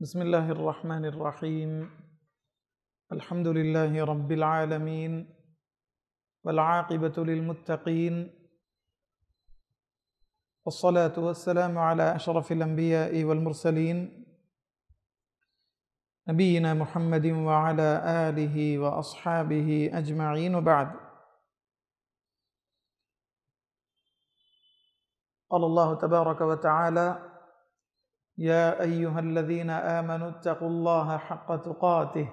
बिस्मिल्लाहिर्रहमानिर्रहीम अल्हम्दुलिल्लाहि रब्बिल आलमीन वल आक़िबतु लिल्मुत्तक़ीन वस्सलातु वस्सलामु अला अशरफिल अंबिया'i वल मुरसलीन नबीना मुहम्मदिन व अला आलिहि व अस्हाबिहि अजमईन व बाद। क़ाल अल्लाहु तबारक व तआला या अय्युहल्लज़ीना आमनु इत्तक़ुल्लाहा हक़्क़ तुक़ातिह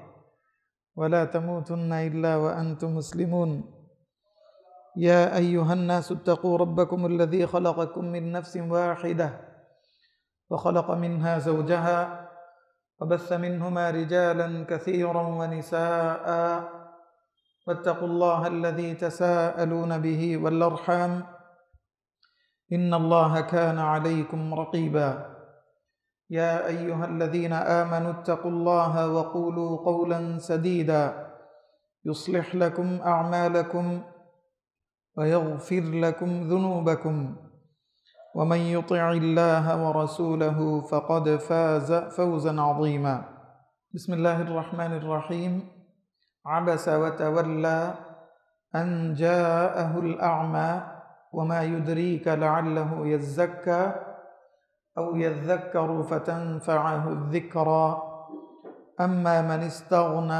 व ला तमूतुन्ना इल्ला व अंतुम मुस्लिमून। या अय्युहन्नासु इत्तक़ू रब्बकुमुल्लज़ी ख़लक़कुम मिन नफ़्सिन वाहिदह व ख़लक़ मिन्हा ज़ौजहा व बस्स मिन्हुमा रिजालन कसीरन व निसाअ वत्तक़ुल्लाहा अल्लज़ी तसाअलून बिही वल अर्हाम इन्नल्लाहा काना अलैकुम रक़ीबा। या अय्युहल्लज़ीना आमनु इत्तक़ुल्लाहा व क़ूलू क़ौलन सदीदा युस्लिह लकुम अअमालकुम व यग़फ़िर लकुम ज़ुनूबकुम व मन युतिइल्लाहा व रसूलहु फ़क़द फ़ाज़ फ़ौज़न अज़ीमा। बिस्मिल्लाहिर्रहमानिर्रहीम। अबस व तवल्ला अन जाअहुल अअमा व मा युद्रीक लअल्लहु यज़्ज़क्का औ यज़्ज़क्करु फ़तन्फ़अहु ज़िक्रा अम्मा मन इस्तग़ना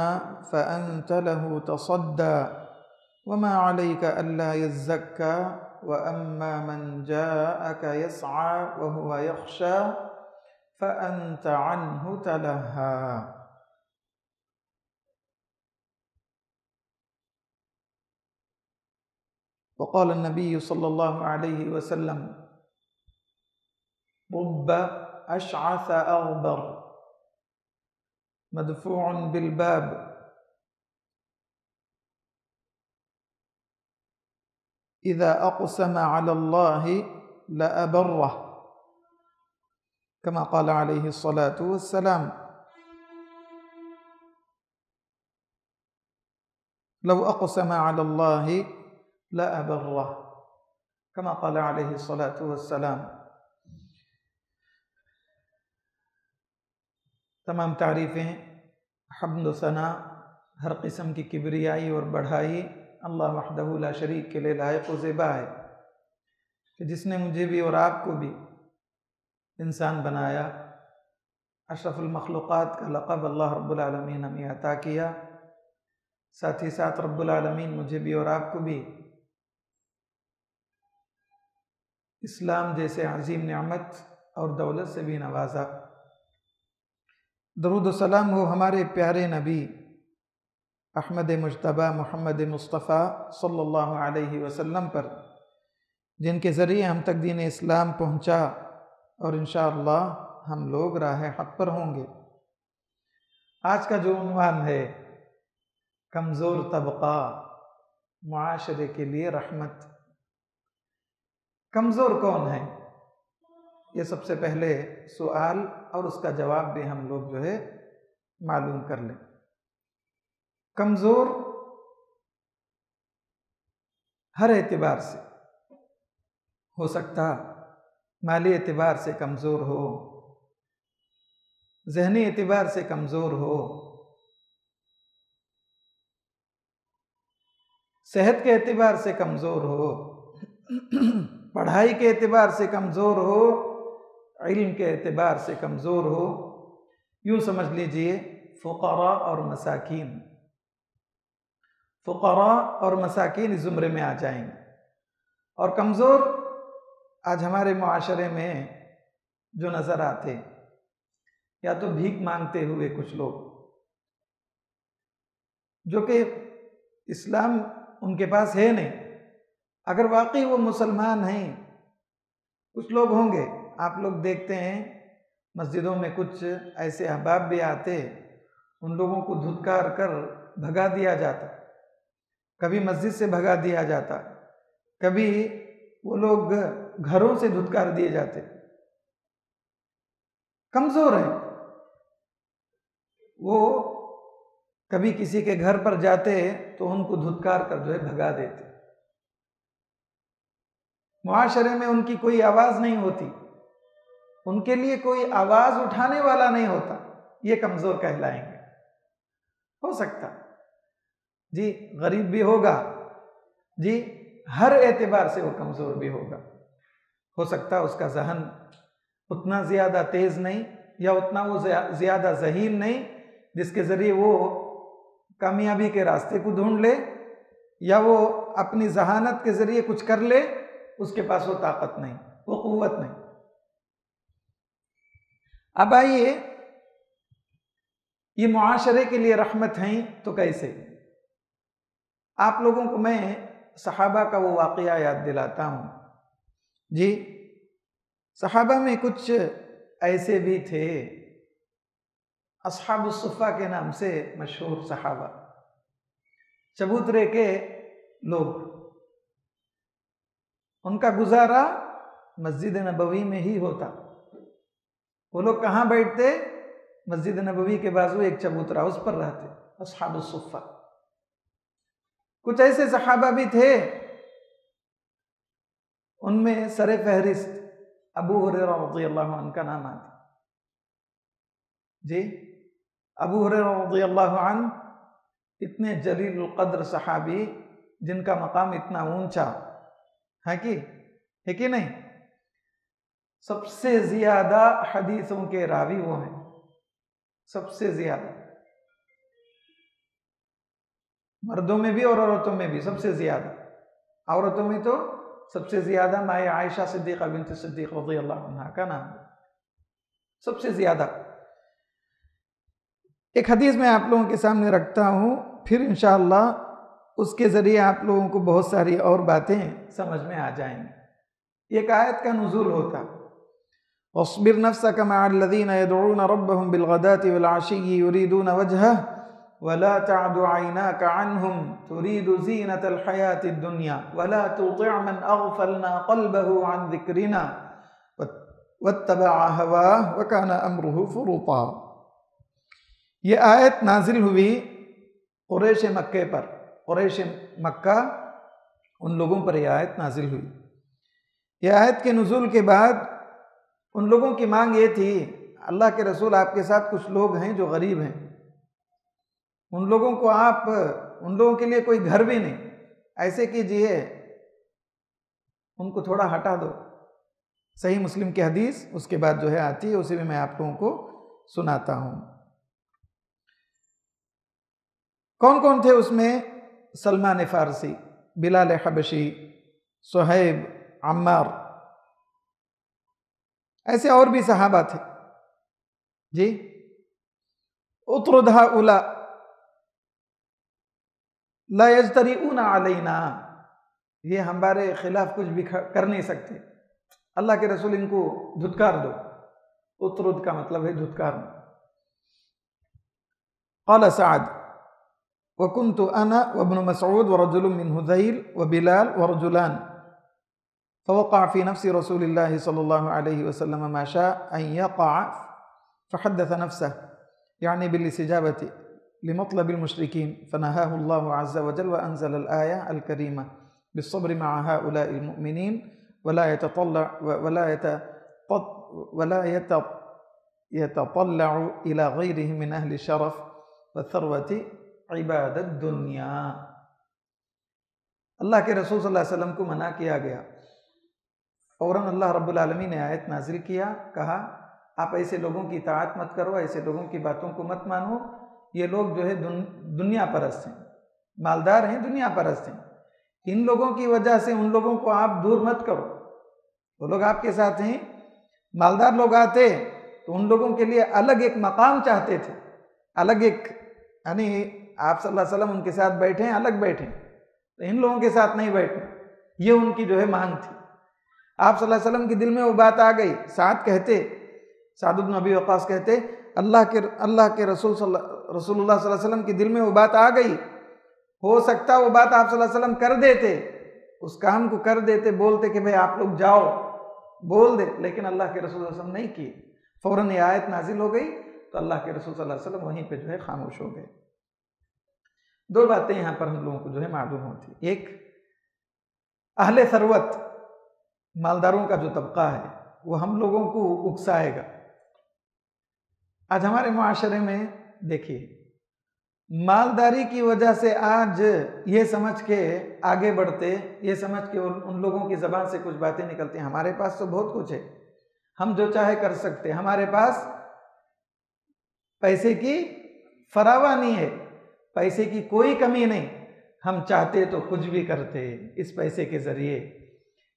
फ़अन्त लहु तसद्दा व मा अलैका अल्ला यज़्ज़क्का व अम्मा मन जाअक यस्आ व हुवा यख़्शा फ़अन्त अन्हु तलहा। वक़ाल नबी सल्लल्लाहु अलैहि वसल्लम रुब्ब अशअस अग़बर मदफ़ूअन बिलबाब इज़ा अक़सम अलल्लाहि लअबर्रह कमा क़ाल अलैहि अस्सलातु वस्सलाम। लौ अक़सम अलल्लाहि लअबर्रह कमा क़ाल अलैहि अस्सलातु वस्सलाम। तमाम तारीफ़ें, हम्द व सना, हर किस्म की किबरियाई और बढ़ाई अल्लाह वहदहु ला शरीक के लिए लायक व ज़ेबा है कि जिसने मुझे भी और आपको भी इंसान बनाया, अशरफुल मखलूक़ात का लक़ब अल्लाह रब्बुल आलमीन हमें अता किया। साथ ही साथ रब्बुल आलमीन मुझे भी और आपको भी इस्लाम जैसे अज़ीम नेमत और दौलत से भी नवाजा। दरूद व सलाम हो हमारे प्यारे नबी अहमद मुज्तबा मोहम्मद मुस्तफ़ा सल्लल्लाहु अलैहि वसल्लम पर, जिनके ज़रिए हम तक दीन इस्लाम पहुँचा और इंशाअल्लाह हम लोग राह हक़ पर होंगे। आज का जो उन्वान है कमज़ोर तबक़ा मुआशरे के लिए रहमत। कमज़ोर कौन है, ये सबसे पहले सवाल और उसका जवाब भी हम लोग जो है मालूम कर लें। कमज़ोर हर एतबार से हो सकता, माली एतबार से कमज़ोर हो, ज़हनी एतबार से कमज़ोर हो, सेहत के एतबार से कमज़ोर हो, पढ़ाई के एतबार से कमज़ोर हो, इल्म के एतबार से कमज़ोर हो। यूँ समझ लीजिए फ़ुक़रा और मसाकीन, फ़ुक़रा और मसाकीन इस ज़ुमरे में आ जाएंगे। और कमज़ोर आज हमारे मुआशरे में जो नज़र आते, या तो भीख मांगते हुए कुछ लोग, जो कि इस्लाम उनके पास है नहीं। अगर वाकई वो मुसलमान हैं, कुछ लोग होंगे, आप लोग देखते हैं मस्जिदों में कुछ ऐसे अहबाब भी आते, उन लोगों को धुतकार कर भगा दिया जाता, कभी मस्जिद से भगा दिया जाता, कभी वो लोग घरों से धुतकार दिए जाते। कमज़ोर हैं वो, कभी किसी के घर पर जाते तो उनको धुतकार कर जो है भगा देते। मुआशरे में उनकी कोई आवाज़ नहीं होती, उनके लिए कोई आवाज़ उठाने वाला नहीं होता। ये कमज़ोर कहलाएंगे। हो सकता जी, गरीब भी होगा जी, हर एतबार से वो कमज़ोर भी होगा। हो सकता उसका ज़हन उतना ज़्यादा तेज़ नहीं या उतना वो ज़्यादा ज़हीन नहीं जिसके ज़रिए वो कामयाबी के रास्ते को ढूंढ ले, या वो अपनी ज़हानत के ज़रिए कुछ कर ले, उसके पास वो ताकत नहीं, वो क़ुव्वत नहीं। अब आइए, ये मुआशरे के लिए रहमत हैं तो कैसे? आप लोगों को मैं सहाबा का वो वाक़या याद दिलाता हूँ जी। सहाबा में कुछ ऐसे भी थे, अस्हाबुस सुफ़्फ़ा के नाम से मशहूर सहाबा, चबूतरे के लोग। उनका गुजारा मस्जिद नबवी में ही होता। वो लोग कहाँ बैठते? मस्जिद नबवी के बाजू एक चबूतरा, उस पर रहते, अस्हाबुस सुफ़्फ़ा। कुछ ऐसे सहाबा भी थे, उनमें सरे फहरिस्त अबू हुरैरा रज़ियल्लाहु अन्हु का नाम आता जी। अबू हुरैरा रज़ियल्लाहु अन्हु इतने जलीलुल क़द्र सहाबी, जिनका मकाम इतना ऊंचा है कि नहीं। सबसे ज्यादा हदीसों के रावी वो हैं, सबसे ज्यादा, मर्दों में भी और औरतों में भी सबसे ज्यादा। औरतों में तो सबसे ज्यादा माए आयशा सिद्दीक़ा बिन्त सिद्दीक़ रज़ियल्लाहु अन्हा का नाम है, सबसे ज्यादा। एक हदीस मैं आप लोगों के सामने रखता हूँ, फिर इंशाअल्लाह उसके ज़रिए आप लोगों को बहुत सारी और बातें समझ में आ जाएंगी। एक आयत का नुज़ूल होता, वस्बिर नफ्सक मअल्लज़ीना यदऊना रब्बहुम बिलग़दाति वलअशिय्यि युरीदूना वजहह वला तअदु ऐनाका अन्हुम तुरीदु ज़ीनतल हयातिद दुनिया वला तुतिअ मन अग़फ़लना क़ल्बहु अन ज़िक्रिना वत्तबअ हवाह वकाना अम्रुहु फ़ुरूता। ये आयत नाजिल हुई कुरैश मक्के पर, कुरैश मक्का उन लोगों पर यह आयत नाजिल हुई। यह आयत के नुज़ूल के बाद उन लोगों की मांग ये थी, अल्लाह के रसूल आपके साथ कुछ लोग हैं जो गरीब हैं, उन लोगों को आप, उन लोगों के लिए कोई घर भी नहीं, ऐसे कीजिए उनको थोड़ा हटा दो। सही मुस्लिम की हदीस उसके बाद जो है आती है, उसी में मैं आप लोगों को सुनाता हूँ। कौन कौन थे उसमें? सलमान फ़ारसी, बिलाल हबशी, सुहैब, अम्मार, ऐसे और भी सहाबा थे जी। उतरुद हाउला ला यजतरीऊना अलैना, ये हमारे खिलाफ कुछ भी कर नहीं सकते, अल्लाह के रसूल इनको धुतकार दो। उतरुद का मतलब है धुतकारना। क़ाल सअद वकुन्तु अना वब्नु मसऊद वरजुलुम मिन हुज़ैल वबिलाल वरजुलान फ़वक़अ फ़ी नफ़्सि रसूलिल्लाहि सल्लल्लाहु अलैहि वसल्लम मा शाअ अन यक़अ फ़हद्दस नफ़्सह यानी बिलिस्तिजाबति लिमतलबिल मुश्रिकीन फ़नहाहु अल्लाहु अज़्ज़ व जल्ल व अंज़लल आया अल करीमा बिस्सब्रि मअ हाउलाइल मुमिनीन वला यततल्लअ इला गैरिहिम मिन अहलि शरफ़ व थरवति इबादत दुनिया। अल्लाह के रसूल सल्लल्लाहु अलैहि वसल्लम को मना किया गया, फ़ौरन अल्लाह रब्बुल आलमीन ने आयत नाजिल किया, कहा आप ऐसे लोगों की इताअत मत करो, ऐसे लोगों की बातों को मत मानो, ये लोग जो है दुनिया परस्त हैं, मालदार हैं, दुनिया परस्त हैं। इन लोगों की वजह से उन लोगों को आप दूर मत करो। वो लोग आपके साथ हैं, मालदार लोग आते तो उन लोगों के लिए अलग एक मकाम चाहते थे, अलग एक, यानी आप सल्लल्लाहु अलैहि वसल्लम उनके साथ बैठे हैं, अलग बैठे, तो इन लोगों के साथ नहीं बैठना, ये उनकी जो है मांग थी। आप सल्लल्लाहु अलैहि वसल्लम के दिल में वो बात आ गई। साद इब्न अबी वक़ास कहते अल्लाह के रसूलुल्लाह सल्लल्लाहु अलैहि वसल्लम के दिल में वो बात आ गई, हो सकता वो बात आप सल्लल्लाहु अलैहि वसल्लम कर देते, उस काम को कर देते, बोलते कि भाई आप लोग जाओ, बोल दे, लेकिन अल्लाह के रसूल सल्लल्लाहु अलैहि वसल्लम नहीं किए। फ़ौरन ये आयत नाजिल हो गई तो अल्लाह के रसूल सल्लल्लाहु अलैहि वसल्लम वहीं पे जो है खामोश हो गए। दो बातें यहाँ पर हम लोगों को जो है मालूम होती, एक अहले सरवत, मालदारों का जो तबका है वो हम लोगों को उकसाएगा, आज हमारे मुआशरे में देखिए, मालदारी की वजह से आज ये समझ के आगे बढ़ते, ये समझ के उन लोगों की ज़बान से कुछ बातें निकलती हैं, हमारे पास तो बहुत कुछ है, हम जो चाहे कर सकते हैं, हमारे पास पैसे की फरावानी है, पैसे की कोई कमी नहीं, हम चाहते तो कुछ भी करते। इस पैसे के ज़रिए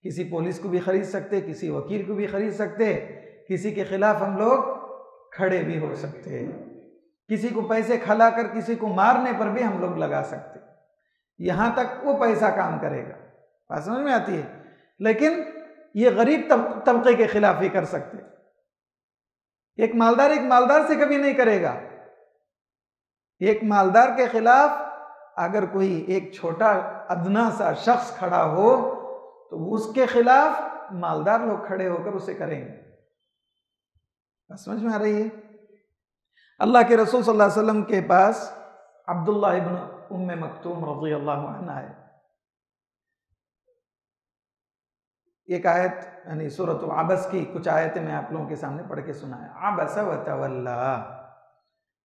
किसी पुलिस को भी ख़रीद सकते, किसी वकील को भी ख़रीद सकते, किसी के ख़िलाफ़ हम लोग खड़े भी हो सकते, किसी को पैसे खिलाकर किसी को मारने पर भी हम लोग लगा सकते, यहाँ तक वो पैसा काम करेगा। बात समझ में आती है? लेकिन ये गरीब तबके के खिलाफ ही कर सकते, एक मालदार से कभी नहीं करेगा। एक मालदार के खिलाफ अगर कोई एक छोटा अदना सा शख्स खड़ा हो तो उसके खिलाफ मालदार लोग खड़े होकर उसे करेंगे। बात समझ में आ रही है? अल्लाह के रसूल सल्लल्लाहु अलैहि वसल्लम के पास अब्दुल्लाह इब्न उम्मे मक्तूम रज़ियल्लाहु अन्हा है। एक आयत यानी सूरत अबस की कुछ आयतें मैं आप लोगों के सामने पढ़ के सुनाया। अबस व तवल्ला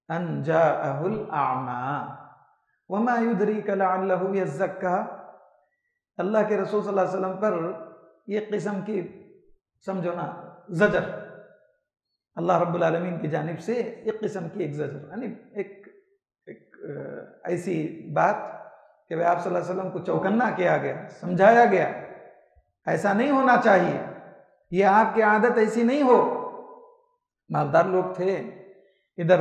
अन जाअहुल अअमा वमा युद्रिका लअल्लहु यज़क्का। अल्लाह के रसूल सल्लल्लाहु अलैहि वसल्लम पर एक किस्म की समझो ना ज़जर, अल्लाह रब्बुल आलमीन की जानिब से एक किस्म की एक ज़जर, यानी एक ऐसी बात कि भाई आप सल्लल्लाहु अलैहि वसल्लम को चौकन्ना किया गया, समझाया गया, ऐसा नहीं होना चाहिए, ये आपकी आदत ऐसी नहीं हो। मालदार लोग थे, इधर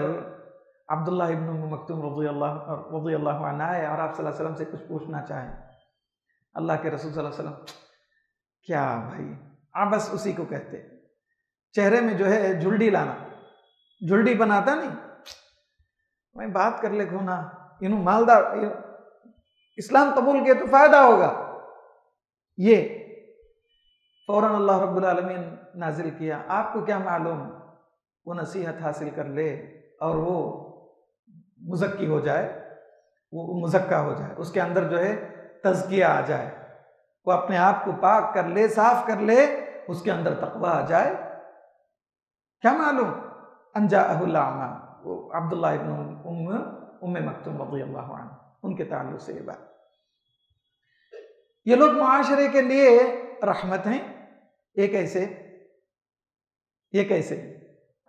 अब्दुल्ला इब्न उम्म मक्तूम रज़ियल्लाहु अन्हु आए और आप सल्लल्लाहु अलैहि वसल्लम से कुछ पूछना चाहें। अल्लाह के रसूल सल्लल्लाहु अलैहि वसल्लम क्या भाई, बस उसी को कहते, चेहरे में जो है झुल्डी लाना, झुल्डी बनाता नहीं, मैं बात कर ले खोना, इन्हू मालदार इस्लाम कबूल किया तो फायदा होगा। ये फौरन अल्लाह रब्बुल आलमीन नाजिल किया, आपको क्या मालूम, वो नसीहत हासिल कर ले और वो मुज़क्की हो जाए, वो मुज़क्का हो जाए, उसके अंदर जो है तज़किया आ जाए, वो अपने आप को पाक कर ले, साफ कर ले, उसके अंदर तक़वा आ जाए। क्या मालूम अनजाअहुल अअमा, वो अब्दुल्लाह इब्न उम्मे मक्तूम रज़ियल्लाहु अन्हु, उनके ताल्लुक़ से ये बात। ये लोग मुआशरे के लिए रहमत हैं। ये कैसे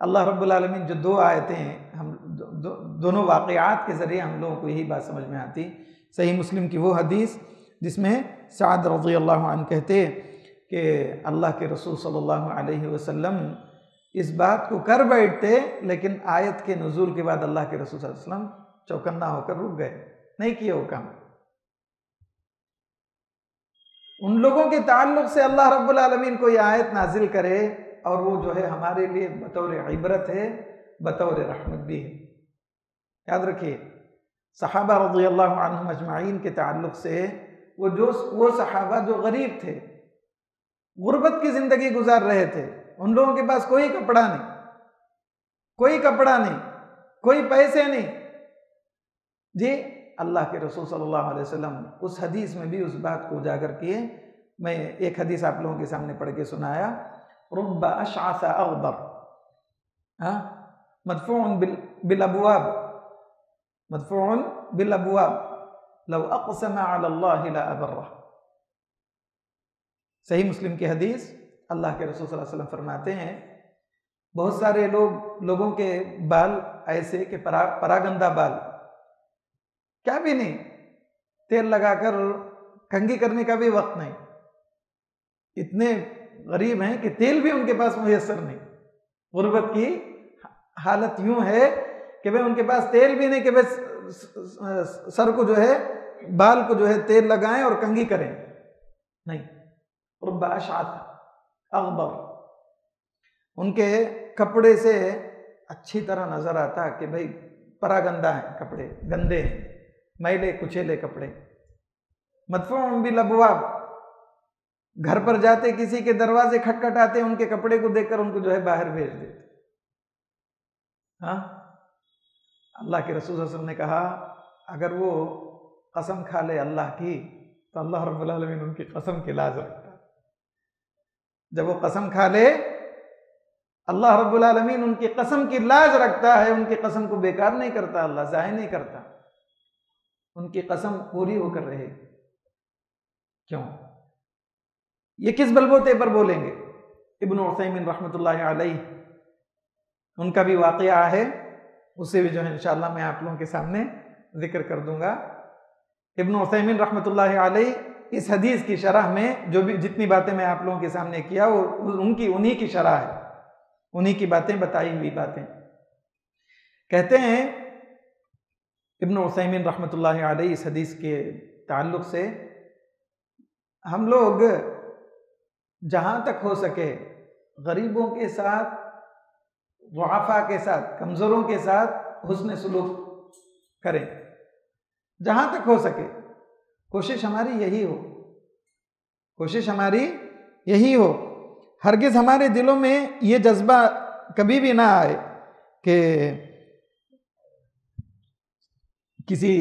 अल्लाह रब्बुल आलमीन जो दो आयतें हैं, हम दोनों वाक़यात के ज़रिए हम लोगों को यही बात समझ में आती। सही मुस्लिम की वो हदीस जिसमें साद रज़ियल्लाहु अन्हु कहते कि अल्लाह के रसूल सल्लल्लाहु अलैहि वसल्लम इस बात को कर बैठते, लेकिन आयत के नुज़ूल के बाद अल्लाह के रसूल सल्लल्लाहु अलैहि वसल्लम चौकन्ना होकर रुक गए, नहीं किए वो काम। उन लोगों के ताल्लुक़ से अल्लाह रब्बुल आलमीन कोई आयत नाजिल करे और वो जो है हमारे लिए बतौर इबरत है, बतौर रहमत भी है। याद रखिए, सहाबा रज़ियल्लाहु अन्हुम अजमाइन के ताल्लुक़ से वो सहाबा जो गरीब थे, गुर्बत की ज़िंदगी गुजार रहे थे, उन लोगों के पास कोई कपड़ा नहीं, कोई पैसे नहीं जी। अल्लाह के रसूल सल्लल्लाहु अलैहि वसल्लम उस हदीस में भी उस बात को उजागर किए। मैं एक हदीस आप लोगों के सामने पढ़ के सुनाया। रुब्बा अशअस अग़बर मदफ़ूअन बिल अबवाब लव अक़सम अला अल्लाह ला अबर्रह। सही मुस्लिम की हदीस, अल्लाह के रसूल सल्लल्लाहु अलैहि वसल्लम फरमाते हैं, बहुत सारे लोगों के बाल ऐसे कि परागंदा बाल, क्या भी नहीं, तेल लगाकर कंघी करने का भी वक्त नहीं, इतने गरीब हैं कि तेल भी उनके पास मुयस्सर नहीं। गुर्बत की हालत यूं है कि भाई उनके पास तेल भी नहीं कि भाई सर को जो है, बाल को जो है तेल लगाएं और कंघी करें, नहीं। रुब्बा अशअस अग़बर, उनके कपड़े से अच्छी तरह नजर आता कि भाई परागंदा है, कपड़े गंदे हैं, मैले कुचेले कपड़े। मदफ़ूअन बिल अबवाब, घर पर जाते किसी के दरवाजे खटखटाते, उनके कपड़े को देखकर उनको जो है बाहर भेज देते। हाँ, अल्लाह के रसूल सल्लल्लाहु अलैहि वसल्लम ने कहा, अगर वो कसम खा ले अल्लाह की तो अल्लाह रब्बुल आलमीन उनकी कसम की लाज रखता। जब वो कसम खा ले अल्लाह रब्बुल आलमीन उनकी कसम की लाज रखता है, उनकी कसम को बेकार नहीं करता, अल्लाह ज़ाहिर नहीं करता, उनकी कसम पूरी होकर रहेगी। क्यों? ये किस बलबूते पर बोलेंगे? इब्न उसैमीन रहमतुल्लाहि अलैह, उनका भी वाक़या है, उसे भी जो है इंशाअल्लाह मैं आप लोगों के सामने जिक्र कर दूंगा। इब्न उसैमीन रहमतुल्लाहि अलैह इस हदीस की शरह में जो भी जितनी बातें मैं आप लोगों के सामने किया वो उन्हीं की शरह है, उन्हीं की बातें, बताई हुई बातें। कहते हैं इब्न उसैमीन रहमतुल्लाहि अलैह इस हदीस के ताल्लुक से, हम लोग जहाँ तक हो सके गरीबों के साथ, दुआफा के साथ, कमज़ोरों के साथ हुस्न सुलूक करें, जहाँ तक हो सके। कोशिश हमारी यही हो, कोशिश हमारी यही हो। हरगिज़ हमारे दिलों में ये जज्बा कभी भी ना आए कि किसी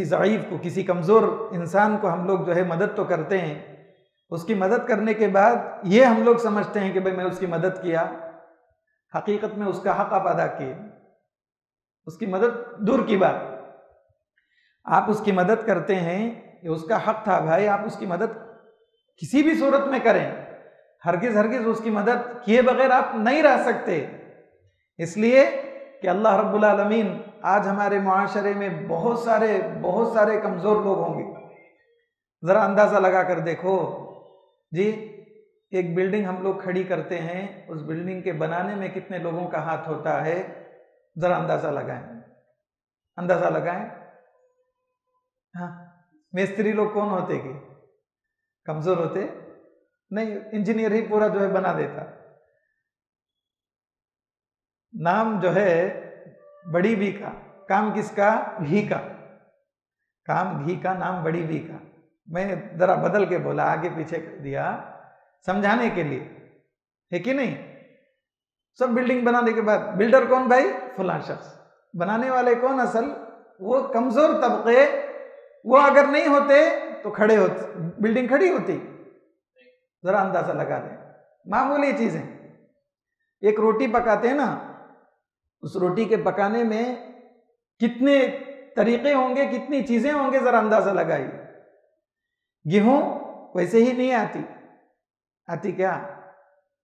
ज़ईफ़ को, किसी कमज़ोर इंसान को हम लोग जो है मदद तो करते हैं, उसकी मदद करने के बाद ये हम लोग समझते हैं कि भाई मैं उसकी मदद किया, हकीकत में उसका हक़ आप अदा किए। उसकी मदद दूर की बात, आप उसकी मदद करते हैं, ये उसका हक़ था भाई, आप उसकी मदद किसी भी सूरत में करें, हरगिज़ उसकी मदद किए बगैर आप नहीं रह सकते। इसलिए कि अल्लाह रब्बुल आलमीन, आज हमारे मुआशरे में बहुत सारे कमज़ोर लोग होंगे। ज़रा अंदाज़ा लगा कर देखो जी, एक बिल्डिंग हम लोग खड़ी करते हैं, उस बिल्डिंग के बनाने में कितने लोगों का हाथ होता है, ज़रा अंदाज़ा लगाएं। हाँ, मिस्त्री लोग कौन होते कि कमज़ोर होते? नहीं, इंजीनियर ही पूरा जो है बना देता। नाम जो है बड़ी भी का, काम किसका? भी का, काम भी का, नाम बड़ी भी का। मैं ज़रा बदल के बोला, आगे पीछे कर दिया समझाने के लिए, है कि नहीं? सब बिल्डिंग बनाने के बाद बिल्डर कौन भाई? फलां शख्स। बनाने वाले कौन? असल वो कमज़ोर तबके, वो अगर नहीं होते तो खड़े होते, बिल्डिंग खड़ी होती। ज़रा अंदाज़ा लगा लें, मामूली चीज़ें। एक रोटी पकाते हैं ना, उस रोटी के पकाने में कितने तरीके होंगे, कितनी चीज़ें होंगे, ज़रा अंदाज़ा लगाइए। गेहूं वैसे ही नहीं आती क्या?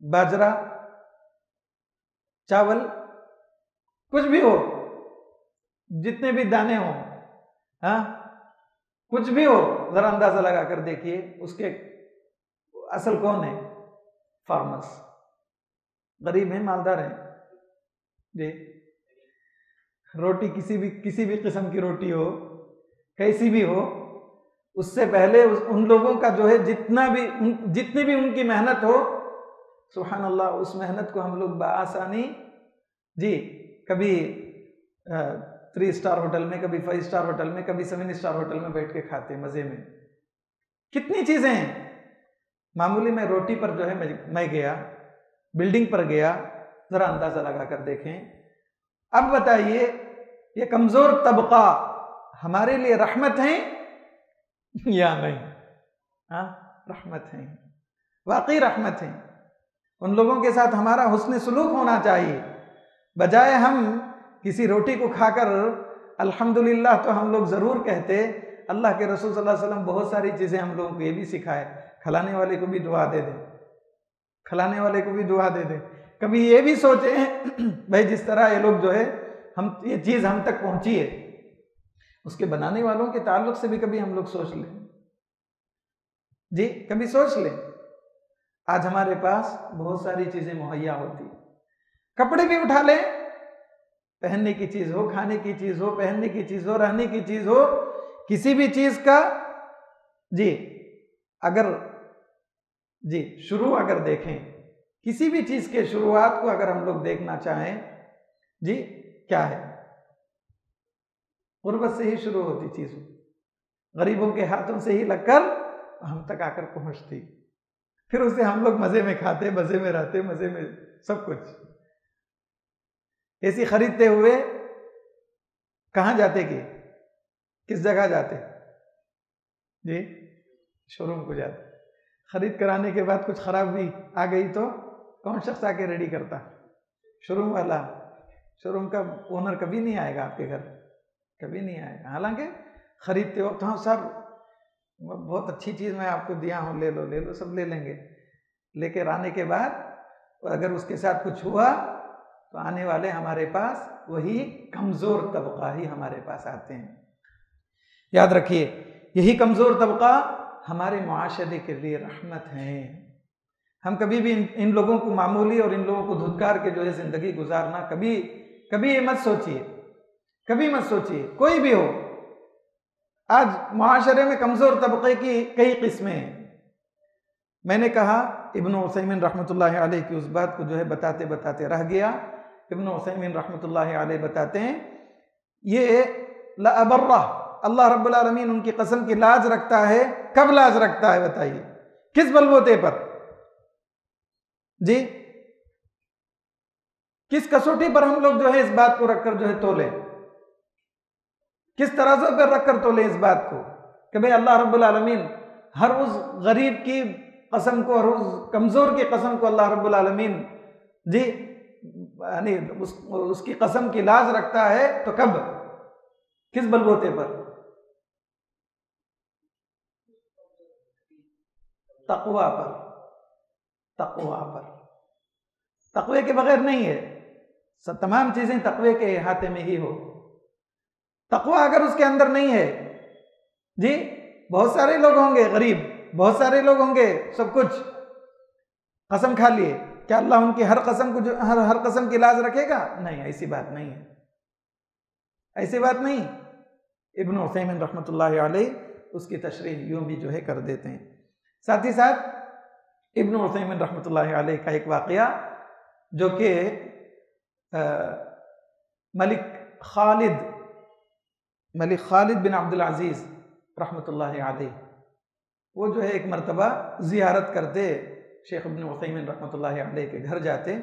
बाजरा, चावल, कुछ भी हो, जितने भी दाने हो, हाँ, कुछ भी हो, ज़रा अंदाज़ा लगा कर देखिए उसके असल कौन है? फार्मर्स। गरीब हैं, मालदार हैं जी। रोटी किसी भी किस्म की रोटी हो, कैसी भी हो, उससे पहले उन लोगों का जो है जितनी भी उनकी मेहनत हो, सुभान अल्लाह, उस मेहनत को हम लोग बआसानी जी, कभी 3 स्टार होटल में, कभी 5 स्टार होटल में, कभी 7 स्टार होटल में बैठ के खाते मजे में। कितनी चीजें हैं। मामूली में रोटी पर जो है मैं गया, बिल्डिंग पर गया, जरा अंदाजा लगा कर देखें। अब बताइए, ये कमजोर तबका हमारे लिए रहमत है या नहीं? हाँ, रहमत है, वाकई रहमत है। उन लोगों के साथ हमारा हुस्न सुलूक होना चाहिए, बजाय हम किसी रोटी को खाकर अल्हम्दुलिल्लाह तो हम लोग ज़रूर कहते। अल्लाह के रसूल सल्लल्लाहु अलैहि वसल्लम बहुत सारी चीज़ें हम लोगों को ये भी सिखाए, खिलाने वाले को भी दुआ दे दे, खिलाने वाले को भी दुआ दे दे। कभी ये भी सोचे भाई जिस तरह ये लोग जो है, हम ये चीज़ हम तक पहुंची है, उसके बनाने वालों के ताल्लुक से भी कभी हम लोग सोच लें जी, कभी सोच लें। आज हमारे पास बहुत सारी चीज़ें मुहैया होती, कपड़े भी उठा लें, पहनने की चीज़ हो, खाने की चीज़ हो, पहनने की चीज़ हो, रहने की चीज़ हो, किसी भी चीज़ का जी अगर जी शुरू अगर देखें, किसी भी चीज़ के शुरुआत को अगर हम लोग देखना चाहें जी, क्या है? गुर्बत से ही शुरू होती चीज़, गरीबों के हाथों से ही लगकर हम तक आकर पहुंचती, फिर उसे हम लोग मज़े में खाते, मज़े में रहते, मज़े में सब कुछ। ऐसी खरीदते हुए कहाँ जाते कि किस जगह जाते जी? शोरूम को जाते। खरीद कराने के बाद कुछ खराब भी आ गई तो कौन शख्स आके रेडी करता? शोरूम वाला, शोरूम का ओनर कभी नहीं आएगा आपके घर, कभी नहीं आएगा। हालांकि खरीदते वक्त हाँ सर बहुत अच्छी चीज़ मैं आपको दिया हूँ, ले लो, सब ले लेंगे। लेकर आने के बाद अगर उसके साथ कुछ हुआ तो आने वाले हमारे पास वही कमज़ोर तबका ही हमारे पास आते हैं। याद रखिए, यही कमज़ोर तबका हमारे मुआशरे के लिए रहमत है। हम कभी भी इन लोगों को मामूली और इन लोगों को धुतकार के जो है ज़िंदगी गुजारना, कभी ये मत सोचिए, कभी मत सोचिए, कोई भी हो। आज मुआशरे में कमज़ोर तबके की कई किस्में हैं। मैंने कहा इब्न उसैमीन रहमतुल्लाहि अलैह की उस बात को जो है बताते बताते रह गया। इब्न उसैमीन रहमतुल्लाहि अलैह बताते हैं, ये लअबर्रा, अल्लाह रब्बुल आलमीन उनकी कसम की लाज रखता है। कब लाज रखता है बताइए? किस बलबूते पर जी? किस कसौटी पर हम लोग जो है इस बात को रखकर जो है तोले? किस तराजू पर रखकर तोले इस बात को कि भाई अल्लाह रब्बुल आलमीन हर उस गरीब की कसम को और उस कमज़ोर की कसम को अल्लाह रब्बुल आलमीन जी यानी उसकी कसम की लाज रखता है। तो कब, किस बलबूते पर? तकवा पर, तकवा पर। तकवे के बगैर नहीं है, सब तमाम चीज़ें तकवे के अहाते में ही हो। तकवा अगर उसके अंदर नहीं है जी, बहुत सारे लोग होंगे गरीब, बहुत सारे लोग होंगे सब कुछ, कसम खा लिए, क्या अल्लाह उनकी हर कसम को जो हर कसम की लाज रखेगा? नहीं, ऐसी बात नहीं है, ऐसी बात नहीं। इब्न उसैमीन रहमतुल्लाहि अलैह उसकी तशरीह यूं भी जो है कर देते हैं। साथ ही साथ इब्न उसैमीन रहमतुल्लाहि अलैह का एक वाक़या जो कि मलिक खालिद बिन अब्दुल अजीज़ रहमतुल्लाहि अलैह, वो जो है एक मरतबा ज़ियारत करते शेख इब्न उसैमीन रहमतुल्लाहि अलैह के घर जाते,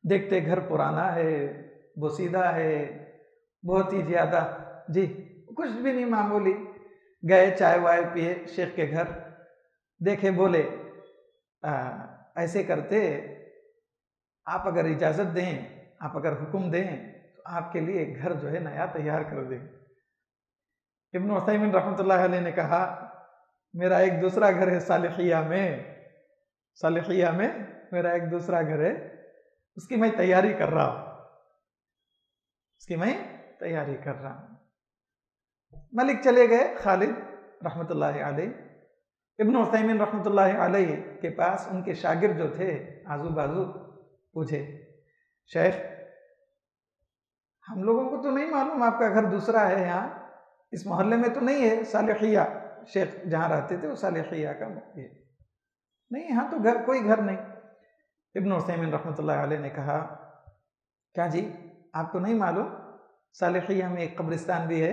देखते घर पुराना है, बोसीदा है, बहुत ही ज़्यादा जी, कुछ भी नहीं, मामूली। गए चाय वाय पिए शेख के घर, देखे, बोले ऐसे करते, आप अगर इजाज़त दें, आप अगर हुक्म दें तो आपके लिए घर जो है नया तैयार कर दें। इब्न उसैमीन रहमतुल्लाहि अलैह ने कहा, मेरा एक दूसरा घर है सालिहिया में मेरा एक दूसरा घर है, उसकी मैं तैयारी कर रहा हूँ, मलिक चले गए खालिद रहमतुल्लाहि अलैह। इब्न उसैमीन रहमतुल्लाहि अलैह के पास उनके शागिर्द जो थे आजू बाजू पूछे, शेख हम लोगों को तो नहीं मालूम आपका घर दूसरा है, यहाँ इस मोहल्ले में तो नहीं है सालिहिया, शेख जहाँ रहते थे वो सालिहिया का है, नहीं यहाँ तो कोई घर नहीं। इब्न उसैमीन रहमतुल्लाहि अलैह ने कहा, क्या जी आपको नहीं मालूम सालिहिया में एक कब्रिस्तान भी है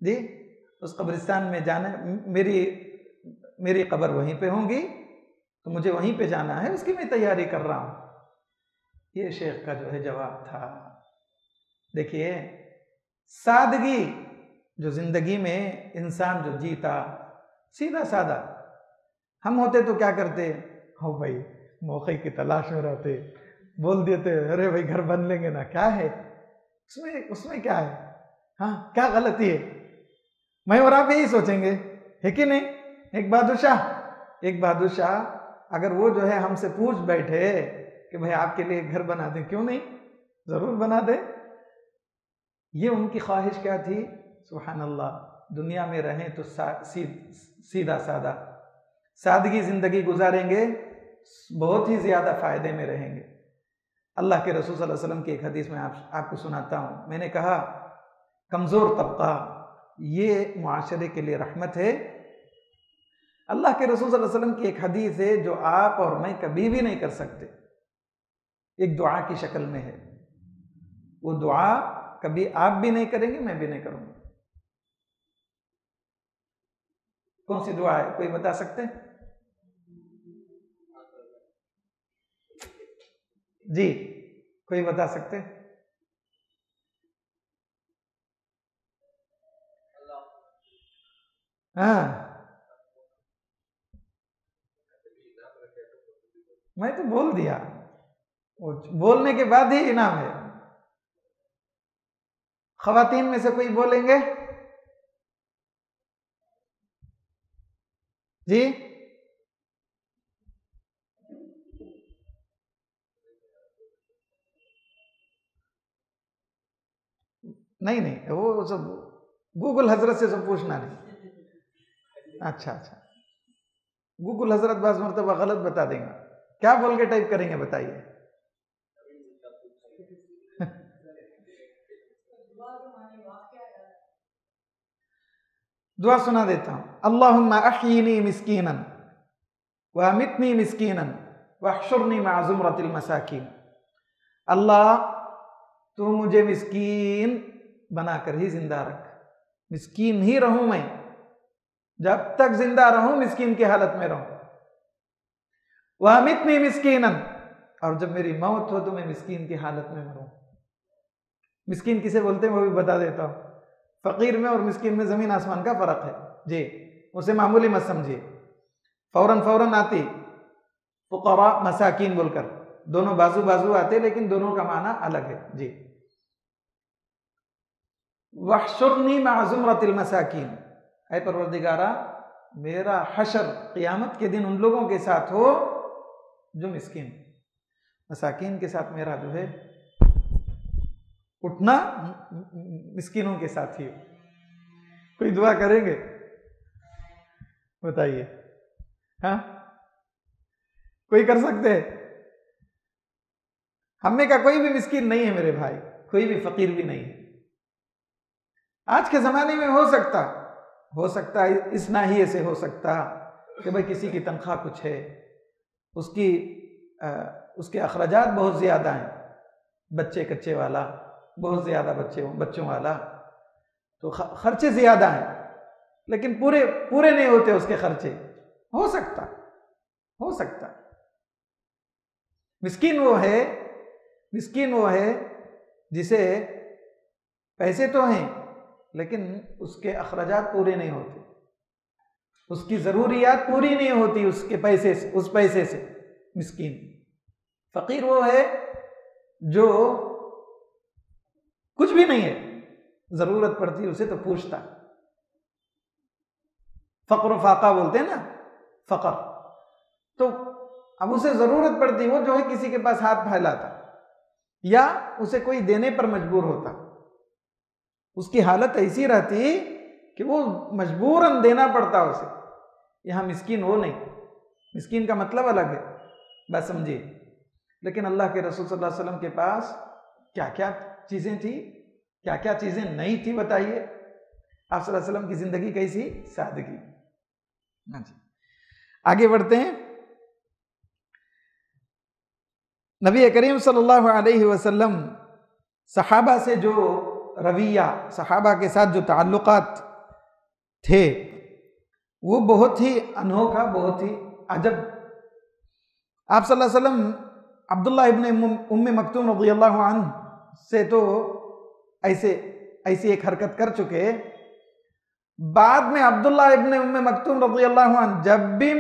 जी, उस कब्रिस्तान में जाना, मेरी कब्र वहीं पे होंगी तो मुझे वहीं पे जाना है, उसकी मैं तैयारी कर रहा हूँ। ये शेख का जो है जवाब था। देखिए सादगी, जो जिंदगी में इंसान जो जीता सीधा सादा, हम होते तो क्या करते, हो भाई मौके की तलाश में रहते, बोल देते अरे भाई घर बन लेंगे ना, क्या है उसमें क्या है, हाँ क्या गलती है, मैं और आप यही सोचेंगे, है कि नहीं? एक बादशाह अगर वो जो है हमसे पूछ बैठे कि भाई आपके लिए घर बना दें, क्यों नहीं, जरूर बना दे। ये उनकी ख्वाहिश क्या थी, सुभान अल्लाह, दुनिया में रहें तो सीधा सादा सादगी जिंदगी गुजारेंगे, बहुत ही ज्यादा फायदे में रहेंगे। अल्लाह के रसूल सल्लल्लाहु अलैहि वसल्लम की एक हदीस में आपको सुनाता हूँ। मैंने कहा कमजोर तबका ये मुआशरे के लिए रहमत है। अल्लाह के रसूल सल्लल्लाहु अलैहि वसल्लम की एक हदीस है जो आप और मैं कभी भी नहीं कर सकते, एक दुआ की शक्ल में है। वो दुआ कभी आप भी नहीं करेंगे, मैं भी नहीं करूंगा। कौन सी दुआ है, कोई बता सकते हैं जी? कोई बता सकते हैं? हाँ, मैं तो बोल दिया, वो बोलने के बाद ही इनाम है। खवातीन में से कोई बोलेंगे जी? नहीं नहीं, वो सब गूगल हजरत से सब पूछना नहीं। अच्छा अच्छा, गूगल हजरत बाज़ मरतबा गलत बता देंगे। क्या बोल के टाइप करेंगे बताइए? दुआ सुना देता हूं। अल्लाहुम्मा अह्यिनी मिस्कीनन व अमितनी मिस्कीनन वहशुरनी मअ ज़ुमरतिल मसाकीन। अल्लाह तू मुझे मिस्कीन बनाकर ही जिंदा रख, मिस्कीन ही रहूं मैं, जब तक जिंदा रहूं मिस्कीन की हालत में रहूं। वह अमितनी मिस्कीनन, और जब मेरी मौत हो तो मैं मिस्कीन की हालत में मरूं। मिस्कीन किसे बोलते हैं वो भी बता देता हूं। फकीर में और मिस्कीन में जमीन आसमान का फर्क है जी, उसे मामूली मत समझिए। फौरन फौरन आती फुकरा मसाकीन बोलकर, दोनों बाजू बाजू आते, लेकिन दोनों का माना अलग है जी। वहशुरनी मअ ज़ुमरतिल मसाकीन, ऐ परवरदिगारा मेरा हशर क़यामत के दिन उन लोगों के साथ हो जो मिस्कीन, मसाकीन के साथ मेरा जो है उठना मिस्कीनों के साथ ही हो। कोई दुआ करेंगे बताइए? हाँ, कोई कर सकते हैं? हमें का कोई भी मिस्कीन नहीं है मेरे भाई, कोई भी फकीर भी नहीं है। आज के जमाने में हो सकता है इस नाहिए से हो सकता कि भाई किसी की तनख्वाह कुछ है, उसके अखराजात बहुत ज़्यादा हैं, बच्चे कच्चे वाला, बहुत ज़्यादा बच्चों वाला, तो खर्चे ज़्यादा हैं, लेकिन पूरे नहीं होते उसके खर्चे। हो सकता मिस्कीन वो है जिसे पैसे तो हैं लेकिन उसके अखराजात पूरे नहीं होते, उसकी ज़रूरियात पूरी नहीं होती उस पैसे से मिस्कीन। फ़कीर वो है जो कुछ भी नहीं है, ज़रूरत पड़ती है उसे तो पूछता। फ़क्र फाका बोलते हैं ना, फ़क्र, तो अब उसे ज़रूरत पड़ती, वो जो है किसी के पास हाथ फैलाता या उसे कोई देने पर मजबूर होता, उसकी हालत ऐसी रहती कि वो मजबूरन देना पड़ता उसे। यहाँ मिस्कीन वो नहीं, मिस्कीन का मतलब अलग है, बस समझिए। लेकिन अल्लाह के रसूल सल्लल्लाहु अलैहि वसल्लम के पास क्या क्या चीज़ें थी, क्या क्या चीज़ें नहीं थी बताइए? आप सल्लल्लाहु अलैहि वसल्लम की ज़िंदगी कैसी? सादगी। हाँ जी, आगे बढ़ते हैं। नबी करीम सल्लल्लाहु अलैहि वसल्लम सहाबा से जो रवैया, सहाबा के साथ जो ताल्लुकात थे वो बहुत ही अनोखा, बहुत ही अजब। आप सल्लल्लाहु अलैहि वसल्लम अब्दुल्लाह इब्न उम्मे मक्तूम रज़ियल्लाहु अन्हु से तो ऐसी एक हरकत कर चुके, बाद में अब्दुल्लाह इब्न उम्मे मक्तूम रज़ियल्लाहु अन्हु जब भी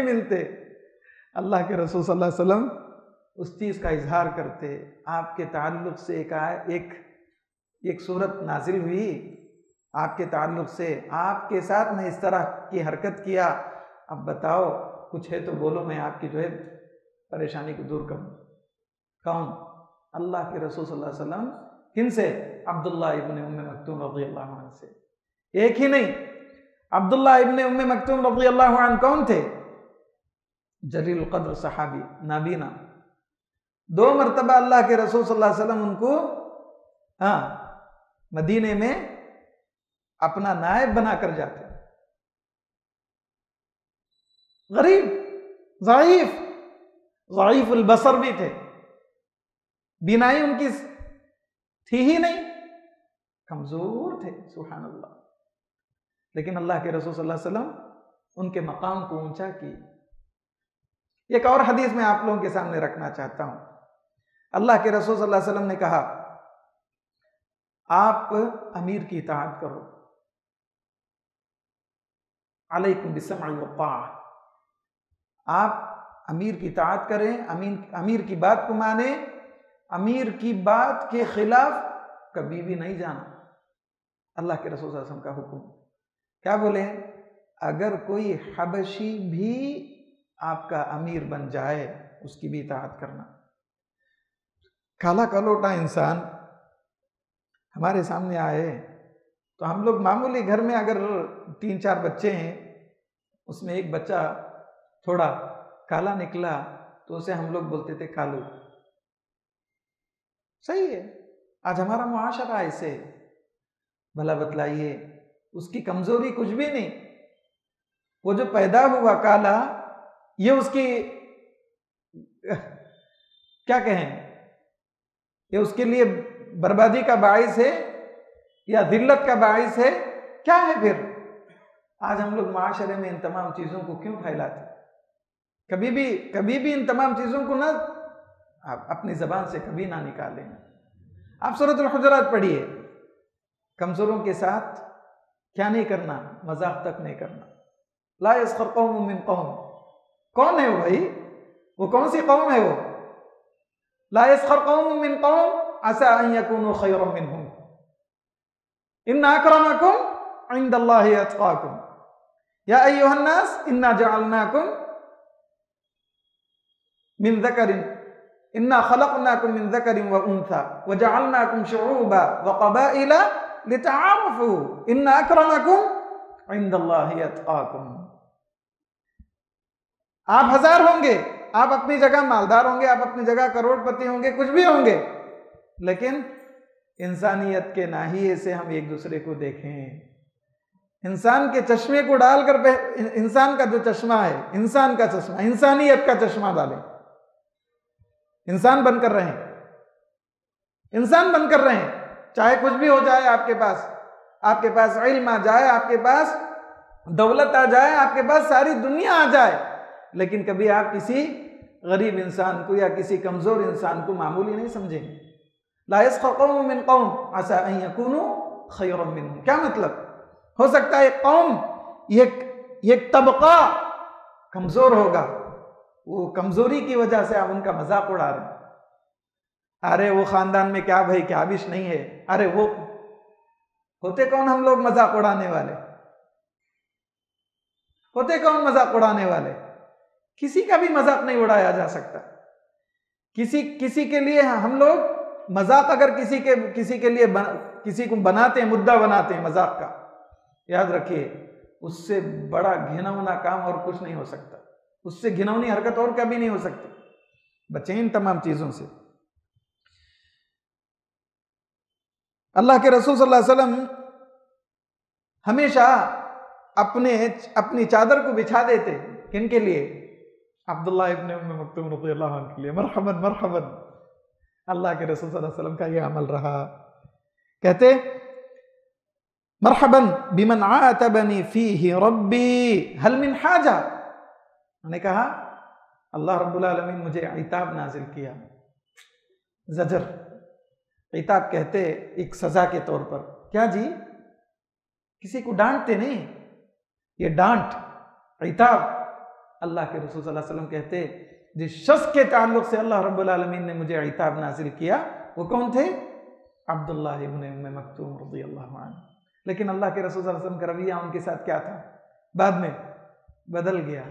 मिलते अल्लाह के रसूल सल्लल्लाहु अलैहि वसल्लम उस चीज़ का इजहार करते। आपके ताल्लुक़ से एक सूरत नाजिल हुई, आपके ताल्लुक़ से, आपके साथ मैं इस तरह की हरकत किया, अब बताओ कुछ है तो बोलो, मैं आपकी जो है परेशानी को दूर करूँ। कौन? अल्लाह के रसूल सल्लल्लाहु अलैहि वसल्लम। किन से? अब्दुल्लाह इब्न उम्मे मक्तूम रज़ियल्लाहु अन्हु से। एक ही नहीं, अब्दुल्लाह इब्न उम्मे मक्तूम रज़ियल्लाहु अन्हु कौन थे? जलील क़द्र सहाबी, नाबीना। 2 मरतबा अल्लाह के रसूल सल्लल्लाहु अलैहि वसल्लम उनको मदीने में अपना नायब बनाकर जाते। गरीब, ज़ईफ़ुल बसर भी थे, बीनाई उनकी थी ही नहीं, कमजोर थे, सुभान अल्लाह। लेकिन अल्लाह के रसूल सल्लल्लाहु अलैहि वसल्लम उनके मकाम को ऊंचा की। एक और हदीस में आप लोगों के सामने रखना चाहता हूं। अल्लाह के रसूल सल्लल्लाहु अलैहि वसल्लम ने कहा, आप अमीर की इताअत करो, अलैकुम बिस्समअ व ताअह, आप अमीर की इताअत करें, अमीर की बात को माने, अमीर की बात के खिलाफ कभी भी नहीं जाना। अल्लाह के रसूल सल्लल्लाहु अलैहि वसल्लम का हुक्म क्या बोले? अगर कोई हबशी भी आपका अमीर बन जाए उसकी भी इताअत करना। काला कलोटा इंसान हमारे सामने आए तो हम लोग मामूली घर में अगर 3-4 बच्चे हैं, उसमें एक बच्चा थोड़ा काला निकला तो उसे हम लोग बोलते थे कालू। सही है, आज हमारा मुआशरा ऐसे। भला बतलाइए, उसकी कमजोरी कुछ भी नहीं। वो जो पैदा हुआ काला, ये उसकी क्या कहें, ये उसके लिए बर्बादी का बाइस है या दिल्लत का बाइस है? क्या है फिर? आज हम लोग माशरे में इन तमाम चीजों को क्यों फैलाते? कभी भी इन तमाम चीजों को ना आप अपनी जबान से कभी ना निकालें। आप सूरतुल हुजुरात पढ़िए, कमजोरों के साथ क्या नहीं करना, मजाक तक नहीं करना। ला यस्खर कौम मिन कौम, कौन है वो भाई? वो कौन सी कौम है वो? ला यस्खर कौम मिन कौम असा अन यकूनु खैरन मिनहुम इन्ना अक्रमकुम इंदल्लाहि अत्काकुम या अय्युहन नास इन्ना जअलनाकुम मिन ज़करिन इन्ना खलक़नाकुम मिन ज़करिन व उन्सा व जअलनाकुम शुऊबा व क़बाइला लितआरफू इन्ना अक्रमकुम इंदल्लाहि अत्काकुम। आप हजार होंगे, आप अपनी जगह मालदार होंगे, आप अपनी जगह करोड़पति होंगे, कुछ भी होंगे, लेकिन इंसानियत के नाहिए से हम एक दूसरे को देखें। इंसान के चश्मे को डालकर, इंसान का जो चश्मा है, इंसान का चश्मा, इंसानियत का चश्मा डालें। इंसान बनकर रहें, इंसान बनकर रहें। चाहे कुछ भी हो जाए आपके पास इल्म आ जाए, आपके पास दौलत आ जाए, आपके पास सारी दुनिया आ जाए, लेकिन कभी आप किसी गरीब इंसान को या किसी कमजोर इंसान को मामूली नहीं समझेंगे। ला यस्खर कौम मिन कौम असा अन यकूनु खैरन मिनहुम। क्या मतलब? हो सकता है कौम, ये तबका कमजोर होगा, वो कमजोरी की वजह से आप उनका मजाक उड़ा रहे हैं। अरे वो खानदान में क्या भाई, क्या बिश नहीं है। अरे वो होते कौन हम लोग मजाक उड़ाने वाले? होते कौन मजाक उड़ाने वाले? किसी का भी मजाक नहीं उड़ाया जा सकता। किसी के लिए हम लोग मजाक अगर किसी के लिए किसी को बनाते हैं, मुद्दा बनाते हैं मजाक का, याद रखिए उससे बड़ा घिनौना काम और कुछ नहीं हो सकता, उससे घिनौनी हरकत और कभी नहीं हो सकती। बचें इन तमाम चीजों से। अल्लाह के रसूल सल्लल्लाहु अलैहि वसल्लम हमेशा अपनी चादर को बिछा देते। किनके लिए? अब्दुल्लाह इब्न उम्म मक्तूम रज़ियल्लाहु अन्हु के लिए। मरहबन मरहबन। अल्लाह के रसूल सल्लल्लाहु अलैहि वसल्लम का यह अमल रहा। कहते मरहबन बिमन आतबनी फीही रब्बी हल मिन हाजा। मैंने कहा अल्लाह रब्बुल आलमीन मुझे इताब नाजिल किया। जजर, इताब कहते एक सजा के तौर पर। क्या जी? किसी को डांटते नहीं, ये डांट, इताब। अल्लाह के रसूल सल्लल्लाहु अलैहि वसल्लम कहते जिस शख्स के ताल्लुक से अल्लाह रब्बुल आलमीन ने मुझे इताब नाजिल किया वो कौन थे? अब्दुल्लाह इब्न उम्म मक्तूम रज़ियल्लाहु अन्हु। लेकिन अल्लाह के रसूल सल्लल्लाहु अलैहि वसल्लम का रवैया उनके साथ क्या था? बाद में बदल गया।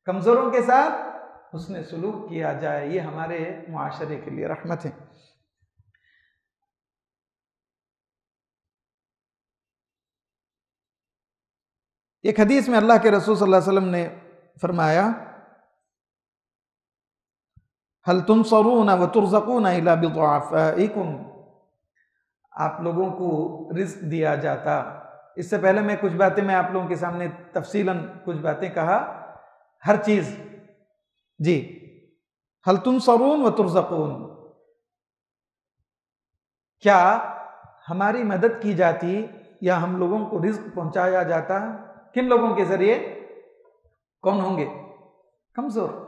कमजोरों के साथ हुस्न सुलूक किया जाए, ये हमारे मुआशरे के लिए रहमत है। एक हदीस में अल्लाह के रसूल सल्लल्लाहु अलैहि वसल्लम ने फरमाया हल तुनसरून व तुरज़क़ून इला बिज़ुआफ़ाइकुम। आप लोगों को रिज़्क़ दिया जाता। इससे पहले मैं कुछ बातें मैं आप लोगों के सामने तफसीलन कुछ बातें कहा, हर चीज जी। हल तुनसरून व तुरज़क़ून, क्या हमारी मदद की जाती या हम लोगों को रिज़्क़ पहुंचाया जाता? किन लोगों के जरिए? कौन होंगे? कमजोर।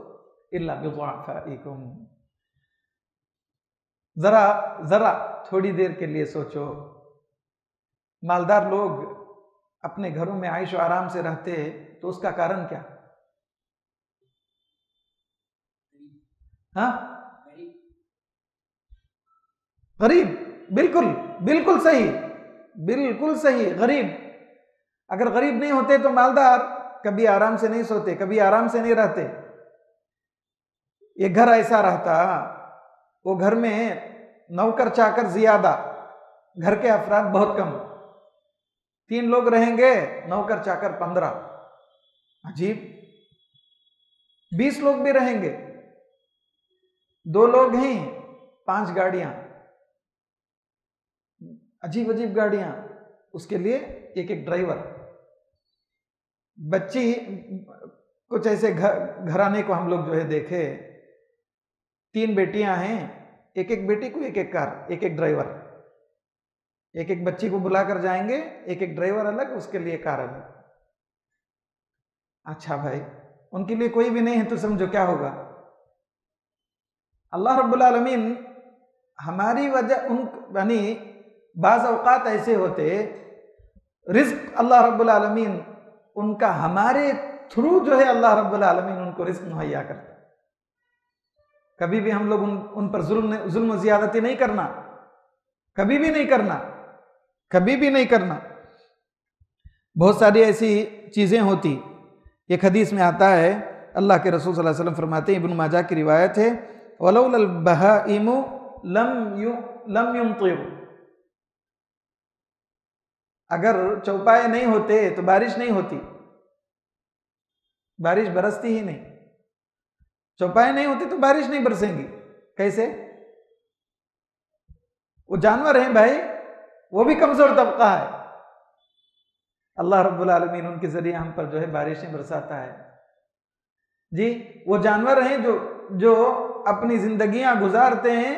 इल्ला बिज़ुआफ़ाइकुम। जरा थोड़ी देर के लिए सोचो, मालदार लोग अपने घरों में आयशो आराम से रहते तो उसका कारण क्या? हाँ, गरीब, बिल्कुल बिल्कुल सही, बिल्कुल सही, गरीब। अगर गरीब नहीं होते तो मालदार कभी आराम से नहीं सोते, कभी आराम से नहीं रहते। ये घर ऐसा रहता, वो घर में नौकर चाकर ज्यादा, घर के अफराद बहुत कम, 3 लोग रहेंगे, नौकर चाकर 15। अजीब। 20 लोग भी रहेंगे, 2 लोग हैं, 5 गाड़ियां, अजीब अजीब गाड़ियां, उसके लिए एक एक ड्राइवर। बच्ची, कुछ ऐसे घराने को हम लोग जो है देखे, 3 बेटियां हैं, एक एक बेटी को एक एक कार, एक एक ड्राइवर, एक एक बच्ची को बुलाकर जाएंगे, एक एक ड्राइवर अलग, उसके लिए कार अलग। अच्छा भाई, उनके लिए कोई भी नहीं है तो समझो क्या होगा। अल्लाह रब्बुल आलमीन हमारी वजह, उन यानी बाज़ औक़ात ऐसे होते, रिज़्क़ अल्लाह रब्बुल आलमीन उनका हमारे थ्रू जो है अल्लाह रब्बुल आलमीन उनको रिज़्क़ मुहैया करता। कभी भी हम लोग उन पर जुल्म ज़्यादती नहीं करना, कभी भी नहीं करना, कभी भी नहीं करना। बहुत सारी ऐसी चीज़ें होती। एक हदीस में आता है, अल्लाह के रसूल सल्लल्लाहु अलैहि वसल्लम फरमाते हैं, इब्न माजा की रिवायत है, वलौलल बहाइमु लम युमतिरु, अगर चौपाए नहीं होते तो बारिश नहीं होती, बारिश बरसती ही नहीं। चौपाए नहीं होते तो बारिश नहीं बरसेंगी। कैसे? वो जानवर हैं भाई, वो भी कमजोर तबका है, अल्लाह रब्बुल आलमीन उनके जरिए हम पर जो है बारिशें बरसाता है। जी, वो जानवर हैं जो अपनी जिंदगियां गुजारते हैं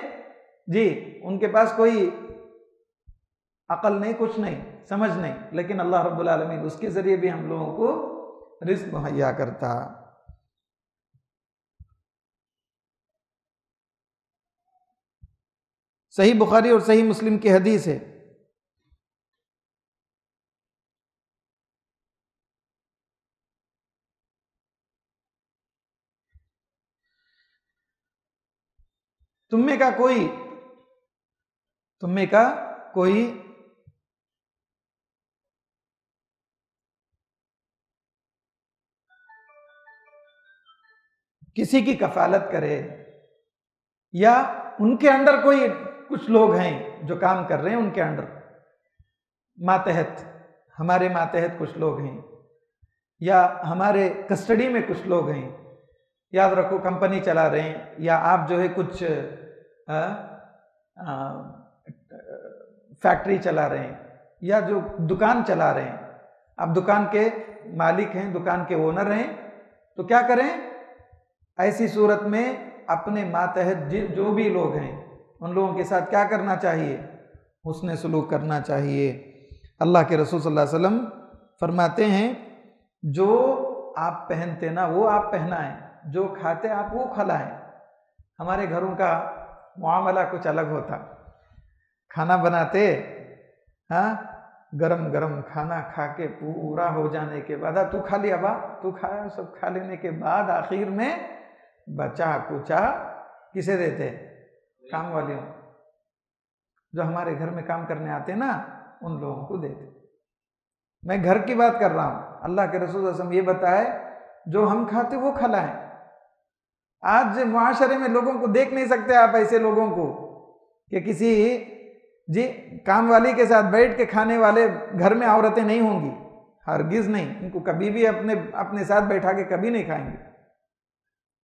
जी, उनके पास कोई अकल नहीं, कुछ नहीं, समझ नहीं, लेकिन अल्लाह रब्बुल आलमीन उसके जरिए भी हम लोगों को रिज़्क़ मुहैया करता। सही बुखारी और सही मुस्लिम की हदीस है, तुम्मे का कोई किसी की कफालत करे, या उनके अंडर कोई कुछ लोग हैं जो काम कर रहे हैं, उनके अंडर मातहत, हमारे मातहत कुछ लोग हैं, या हमारे कस्टडी में कुछ लोग हैं, याद रखो कंपनी चला रहे हैं, या आप जो है कुछ फैक्ट्री चला रहे हैं, या जो दुकान चला रहे हैं, आप दुकान के मालिक हैं, दुकान के ओनर हैं, तो क्या करें? ऐसी सूरत में अपने मातहत जो भी लोग हैं उन लोगों के साथ क्या करना चाहिए? हुस्न सलूक करना चाहिए। अल्लाह के रसूल सल्लल्लाहु अलैहि वसल्लम फरमाते हैं, जो आप पहनते ना वो आप पहनाएं, जो खाते आप वो खिलाएं। हमारे घरों का मुआमला कुछ अलग होता, खाना बनाते, हाँ, गरम गरम खाना खा के पूरा हो जाने के बाद, तू खा लिया बा, तू खाया, सब खा लेने के बाद आखिर में बचा कुचा किसे देते? काम वालियों, जो हमारे घर में काम करने आते ना, उन लोगों को देते। मैं घर की बात कर रहा हूं। अल्लाह के रसूल सल्लल्लाहु अलैहि वसल्लम ये बताए, जो हम खाते वो खिलाएं। आज मुआशरे में लोगों को देख नहीं सकते आप, ऐसे लोगों को कि किसी जी काम वाली के साथ बैठ के खाने वाले घर में औरतें नहीं होंगी, हरगिज नहीं, इनको कभी भी अपने साथ बैठा के कभी नहीं खाएंगे।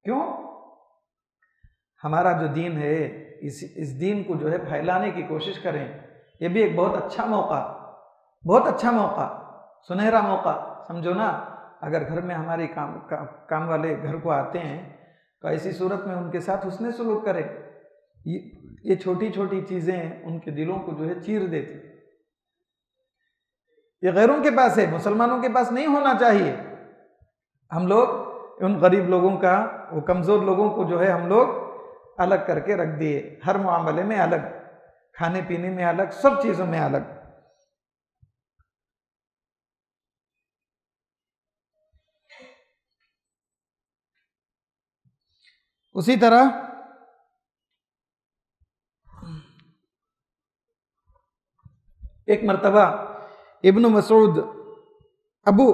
क्यों? हमारा जो दीन है, इस दीन को जो है फैलाने की कोशिश करें। ये भी एक बहुत अच्छा मौका, बहुत अच्छा मौका, सुनहरा मौका समझो ना। अगर घर में हमारे काम वाले घर को आते हैं तो ऐसी सूरत में उनके साथ हुस्न सलूक करें। ये छोटी छोटी चीज़ें उनके दिलों को जो है चीर देती। ये गैरों के पास है, मुसलमानों के पास नहीं होना चाहिए। हम लोग उन गरीब लोगों का, वो कमज़ोर लोगों को जो है हम लोग अलग करके रख दिए, हर मामले में अलग, खाने पीने में अलग, सब चीज़ों में अलग। उसी तरह एक मरतबा इब्न मसूद अबू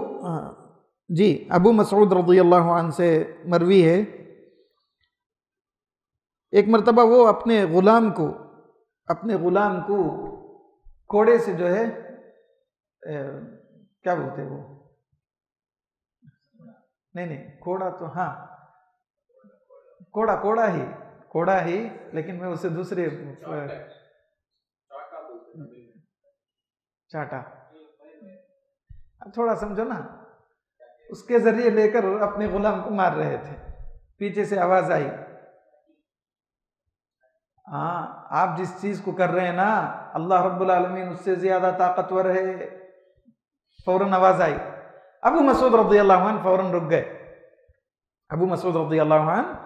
मसूद रज़ियल्लाहु अन्हु से मरवी है, एक मरतबा वो अपने ग़ुलाम को कोड़े से जो है क्या बोलते हैं वो, नहीं कोड़ा तो हाँ कोड़ा ही, लेकिन मैं उसे दूसरे चाटा, थोड़ा समझो ना, उसके जरिए लेकर अपने गुलाम को मार रहे थे। पीछे से आवाज आई, हाँ आप जिस चीज को कर रहे हैं ना, अल्लाह रब्बुल आलमीन उससे ज्यादा ताकतवर है। फौरन आवाज आई, अबू मसूद रज़ियल्लाहु अन्हु फौरन रुक गए। अबू मसूद रज़ियल्लाहु अन्हु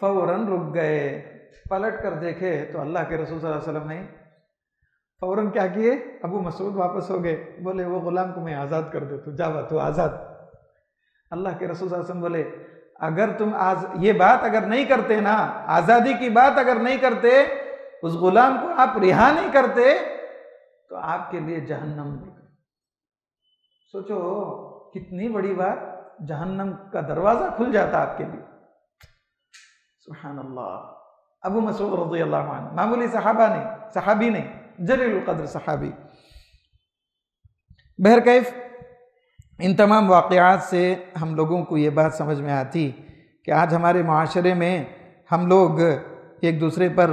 फौरन रुक गए, पलट कर देखे तो अल्लाह के रसूल सल्लल्लाहु अलैहि वसल्लम नहीं। फौरन क्या किए, अबू मसूद वापस हो गए, बोले वो गुलाम को मैं आज़ाद कर दे, तू जावा, तू आज़ाद। अल्लाह के रसूल सल्लल्लाहु अलैहि वसल्लम बोले, अगर तुम ये बात अगर नहीं करते ना, आज़ादी की बात अगर नहीं करते, उस गुलाम को आप रिहा नहीं करते, तो आपके लिए जहन्नम। सोचो कितनी बड़ी बात, जहन्नम का दरवाजा खुल जाता आपके लिए। सुभान अल्लाह। अबू मसूद रज़ियल्लाहु अन्हु मामूली सहाबी नहीं, जलीलुल क़द्र सहाबी। बहरकैफ इन तमाम वाक़यात से हम लोगों को ये बात समझ में आती कि आज हमारे माशरे में हम लोग एक दूसरे पर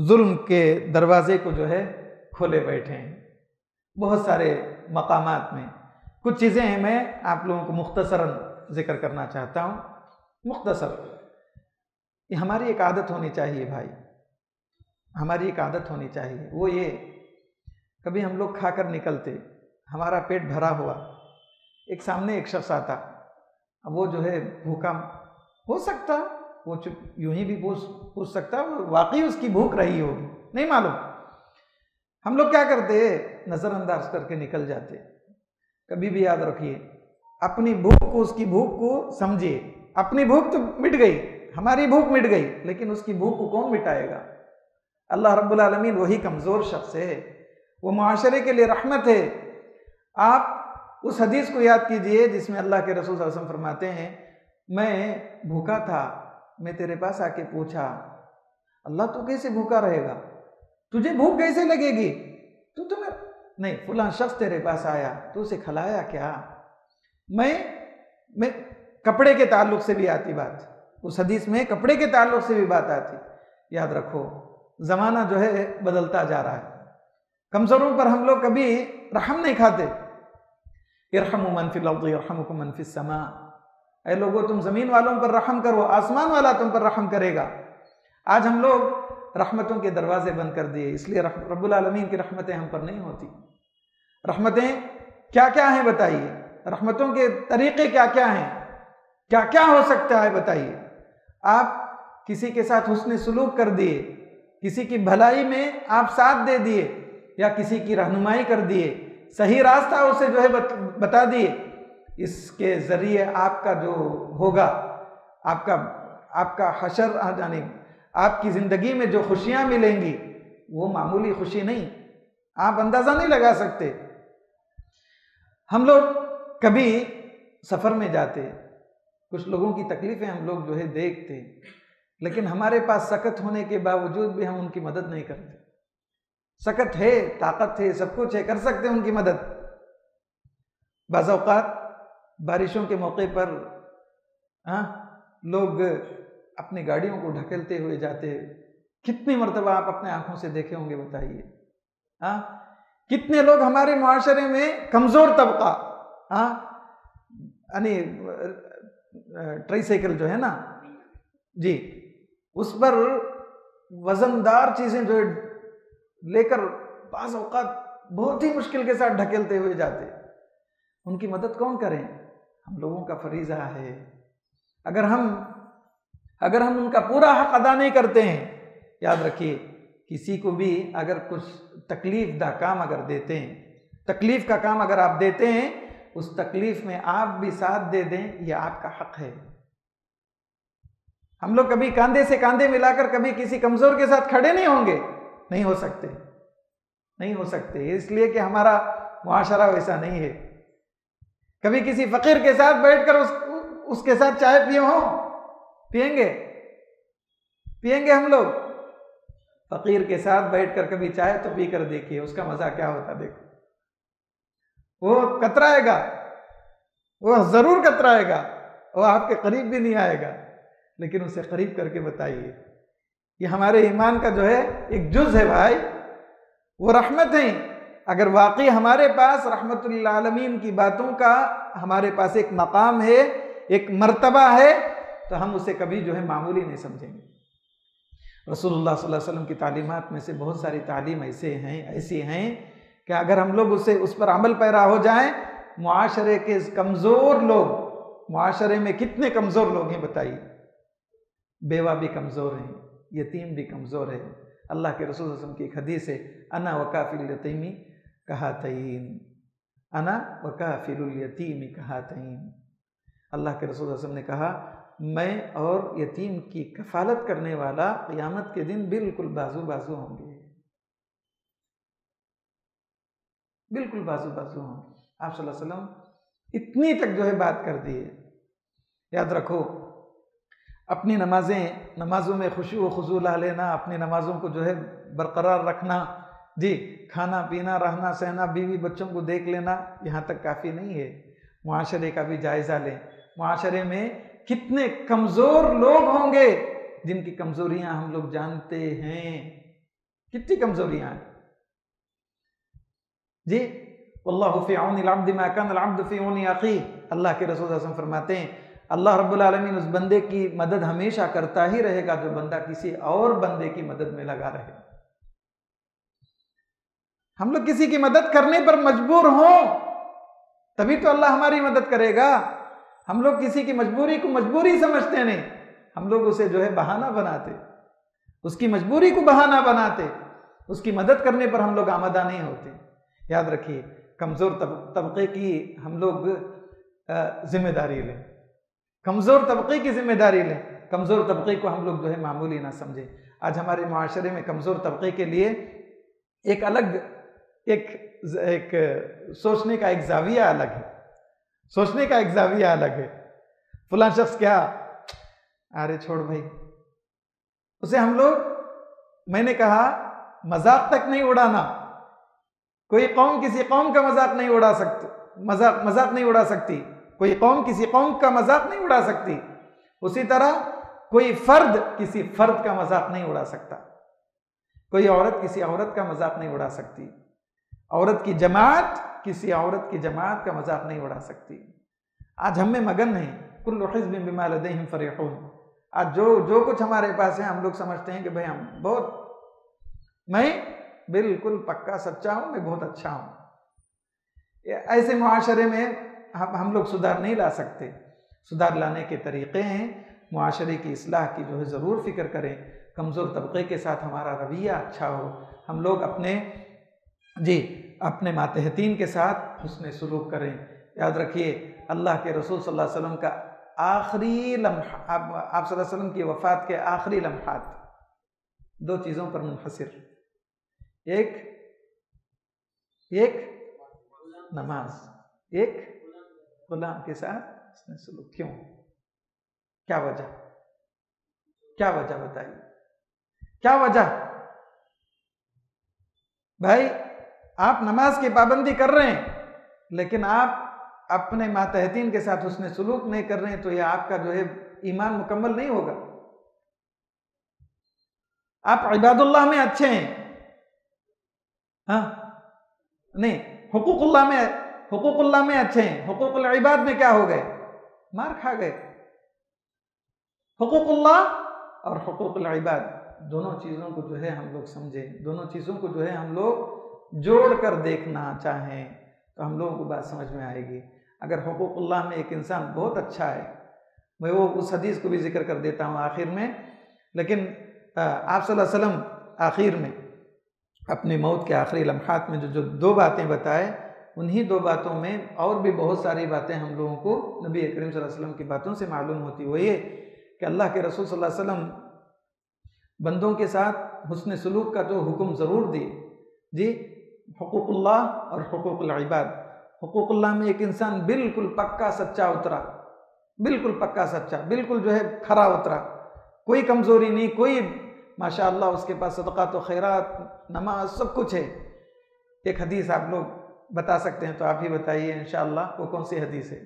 जुल्म के दरवाज़े को जो है खोले बैठे हैं। बहुत सारे मकामात में कुछ चीज़ें हैं, मैं आप लोगों को मुख्तसरन जिक्र करना चाहता हूँ। मुख्तसर, ये हमारी एक आदत होनी चाहिए भाई, हमारी एक आदत होनी चाहिए। वो ये, कभी हम लोग खाकर निकलते, हमारा पेट भरा हुआ, एक सामने एक शख्स आता, अब वो जो है भूखा हो सकता, वो चुप यूं ही भी पूछ सकता, वाकई उसकी भूख रही होगी, नहीं मालूम। हम लोग क्या करते, नज़रअंदाज करके निकल जाते। कभी भी याद रखिए, अपनी भूख को, उसकी भूख को समझिए। अपनी भूख तो मिट गई, हमारी भूख मिट गई, लेकिन उसकी भूख को कौन मिटाएगा? अल्लाह रब्बुल आलमीन वही कमज़ोर शख्स है, वो मुआशरे के लिए रहमत है। आप उस हदीस को याद कीजिए जिसमें अल्लाह के रसूल सल्लल्लाहु अलैहि वसल्लम फरमाते हैं, मैं भूखा था, मैं तेरे पास आके पूछा, अल्लाह तू कैसे भूखा रहेगा, तुझे भूख कैसे लगेगी, तू तो नहीं, फलां शख्स तेरे पास आया, तो उसे खिलाया क्या? मैं कपड़े के ताल्लुक से भी आती बात, उस हदीस में कपड़े के ताल्लुक से भी बात आती। याद रखो, ज़माना जो है बदलता जा रहा है, कमज़ोरों पर हम लोग कभी रहम नहीं खाते। इरहमु मन फिल अर्ज़ि यरहमुकुम मन फिस समा, ऐ लोगों तुम ज़मीन वालों पर रहम करो, आसमान वाला तुम पर रहम करेगा। आज हम लोग रहमतों के दरवाजे बंद कर दिए, इसलिए रब्बुल आलमीन की रहमतें हम पर नहीं होती। रहमतें क्या क्या हैं बताइए, रहमतों के तरीक़े क्या क्या हैं, क्या क्या हो सकता है बताइए। आप किसी के साथ हुस्न सुलूक कर दिए, किसी की भलाई में आप साथ दे दिए, या किसी की रहनुमाई कर दिए, सही रास्ता उसे जो है बता दिए, इसके ज़रिए आपका जो होगा, आपका हशर, यानी आपकी ज़िंदगी में जो खुशियाँ मिलेंगी, वो मामूली खुशी नहीं, आप अंदाज़ा नहीं लगा सकते। हम लोग कभी सफ़र में जाते, कुछ लोगों की तकलीफ़ें हम लोग जो है देखते, लेकिन हमारे पास सकत होने के बावजूद भी हम उनकी मदद नहीं करते। सकत है, ताकत है, सब कुछ है, कर सकते हैं उनकी मदद। बाज़ औक़ात बारिशों के मौके पर लोग अपनी गाड़ियों को ढकेलते हुए जाते, कितनी मरतबा आप अपने आंखों से देखे होंगे बताइए। कितने लोग हमारे मुआशरे में कमज़ोर तबका, यानी ट्राइसाइकिल जो है ना जी, उस पर वजनदार चीज़ें जो लेकर बाज़ औक़ात बहुत ही मुश्किल के साथ ढकेलते हुए जाते, उनकी मदद कौन करें? हम लोगों का फरीज़ा है। अगर हम उनका पूरा हक़ अदा नहीं करते हैं, याद रखिए, किसी को भी अगर कुछ तकलीफ़ दा काम अगर देते हैं, तकलीफ़ का काम अगर आप देते हैं, उस तकलीफ़ में आप भी साथ दे दें, यह आपका हक़ है। हम लोग कभी कंधे से कंधे मिलाकर कभी किसी कमज़ोर के साथ खड़े नहीं होंगे, नहीं हो सकते। नहीं हो सकते, इसलिए कि हमारा मुआशरा वैसा नहीं है। कभी किसी फकीर के साथ बैठकर उसके साथ चाय पिए हो? पिएंगे हम लोग? फकीर के साथ बैठकर कभी चाय तो पी कर देखिए, उसका मजा क्या होता देखो। वो कतराएगा, वो जरूर कतराएगा, वो आपके करीब भी नहीं आएगा, लेकिन उसे करीब करके बताइए। ये हमारे ईमान का जो है एक जुज है भाई, वो रहमत है। अगर वाकई हमारे पास रहमतुल्लिल आलमीन की बातों का हमारे पास एक मकाम है, एक मर्तबा है, तो हम उसे कभी जो है मामूली नहीं समझेंगे। रसूलुल्लाह सल्लल्लाहु अलैहि वसल्लम की तालीमात में से बहुत सारी तालीम ऐसी हैं कि अगर हम लोग उस पर अमल पैरा हो जाएं, मुआशरे के कमज़ोर लोग, मुआशरे में कितने कमज़ोर लोग हैं बताइए। बेवा भी कमज़ोर हैं, यतीम भी कमज़ोर है। अल्लाह के रसूल सल्लल्लाहु अलैहि वसल्लम की एक हदीस है, अना वकाफिल यतीमी कहातैन, अना वकाफिलुल यतीमी कहातैन। अल्लाह के रसूल सल्लल्लाहु अलैहि वसल्लम ने कहा, मैं और यतीम की कफालत करने वाला क़यामत के दिन बिल्कुल बाजू बाजू होंगे, बिल्कुल बाजू बाजू होंगे। आप सल्लल्लाहु अलैहि वसल्लम इतनी तक जो है बात कर दी है। याद रखो, अपनी नमाजों में खुशू व खुजू ला लेना, अपनी नमाजों को जो है बरकरार रखना, जी, खाना पीना रहना सहना, बीवी बच्चों को देख लेना, यहाँ तक काफ़ी नहीं है। मुआशरे का भी जायज़ा लें। मुआशरे में कितने कमज़ोर लोग होंगे जिनकी कमज़ोरियाँ हम लोग जानते हैं, कितनी कमज़ोरियाँ हैं जी। वल्लाहु फी औनिल अब्द मा कान अल अब्द फी औनि अखी। अल्लाह के रसूल सल्लल्लाहु अलैहि वसल्लम फरमाते हैं, अल्लाह रब्बुल आलमीन उस बंदे की मदद हमेशा करता ही रहेगा जो बंदा किसी और बंदे की मदद में लगा रहे। हम लोग किसी की मदद करने पर मजबूर हों तभी तो अल्लाह हमारी मदद करेगा। हम लोग किसी की मजबूरी को मजबूरी समझते नहीं, हम लोग उसे जो है बहाना बनाते, उसकी मजबूरी को बहाना बनाते, उसकी मदद करने पर हम लोग आमदा नहीं होते। याद रखिए, कमज़ोर तबके की हम लोग जिम्मेदारी लें, कमज़ोर तबके की जिम्मेदारी लें, कमज़ोर तबके को हम लोग जो है मामूली ना समझें। आज हमारे माशरे में कमज़ोर तबके के लिए एक अलग एक सोचने का एक जाविया अलग है, सोचने का एक जाविया अलग है। फलां शख्स क्या, अरे छोड़ भाई, उसे हम लोग, मैंने कहा, मजाक तक नहीं उड़ाना। कोई कौम किसी कौम का मजाक नहीं उड़ा सकती, मजाक नहीं उड़ा सकती, कोई कौम किसी कौम का मजाक नहीं उड़ा सकती। उसी तरह कोई फर्द किसी फर्द का मजाक नहीं उड़ा सकता, कोई औरत किसी औरत का मजाक नहीं उड़ा सकती, औरत की जमात किसी औरत की जमात का मजाक नहीं उड़ा सकती। आज हम में मगन नहीं, कुल्लु हिज़्बिन बिमा लदैहिम फरीहून। आज जो कुछ हमारे पास है हम लोग समझते हैं कि भाई हम बहुत, मैं बिल्कुल पक्का सच्चा हूं, मैं बहुत अच्छा हूं। ऐसे मुआशरे में हम लोग सुधार नहीं ला सकते। सुधार लाने के तरीक़े हैं, मुआशरे की इस्लाह की जो है ज़रूर फ़िक्र करें। कमज़ोर तबके के साथ हमारा रवैया अच्छा हो, हम लोग अपने मातहतीन के साथ हुस्न सुलूक करें। याद रखिए, अल्लाह के रसूल सल्लल्लाहु अलैहि वसल्लम का आखिरी लम्हा, आप सल्लल्लाहु अलैहि वसल्लम की वफ़ात के आखिरी लम्हात दो चीज़ों पर मुनहसिर, एक नमाज, एक गुलाम के साथ हुस्न सुलूक। क्यों, क्या वजह बताइए, क्या वजह? भाई, आप नमाज की पाबंदी कर रहे हैं लेकिन आप अपने मातहतीन के साथ हुस्न सुलूक नहीं कर रहे हैं, तो यह आपका जो है ईमान मुकम्मल नहीं होगा। आप इबादुल्लाह में अच्छे हैं, हाँ नहीं, हुकूकुल्लाह में अच्छे हैं, हुकूकुल इबाद में क्या हो गए, मार खा गए। हुकूकुल्लाह और हुकूकुल इबाद दोनों चीज़ों को जो है हम लोग समझें, दोनों चीज़ों को जो है हम लोग जोड़ कर देखना चाहें तो हम लोगों को बात समझ में आएगी। अगर हुकूकुल्लाह में एक इंसान बहुत अच्छा है, मैं वो उस हदीस को भी जिक्र कर देता हूँ आखिर में, लेकिन आप सल्लल्लाहु अलैहि वसल्लम आखिर में अपनी मौत के आखिरी लम्हात में जो दो बातें बताए, उन्हीं दो बातों में और भी बहुत सारी बातें हम लोगों को नबी करीम सल्लल्लाहु अलैहि वसल्लम की बातों से मालूम होती। वो ये कि अल्लाह के रसूल सल्लल्लाहु अलैहि वसल्लम बंदों के साथ हुस्न सुलूक का जो हुक्म ज़रूर दिए जी, हुकूकुल्लाह और हुकूकुल इबाद। हुकूकुल्लाह में एक इंसान बिल्कुल पक्का सच्चा उतरा, बिल्कुल पक्का सच्चा, बिल्कुल जो है खरा उतरा, कोई कमजोरी नहीं, कोई माशाअल्लाह उसके पास सदका तो खैरात नमाज सब कुछ है। एक हदीस आप लोग बता सकते हैं तो आप ही बताइए इंशाअल्लाह, वो कौन सी हदीस है?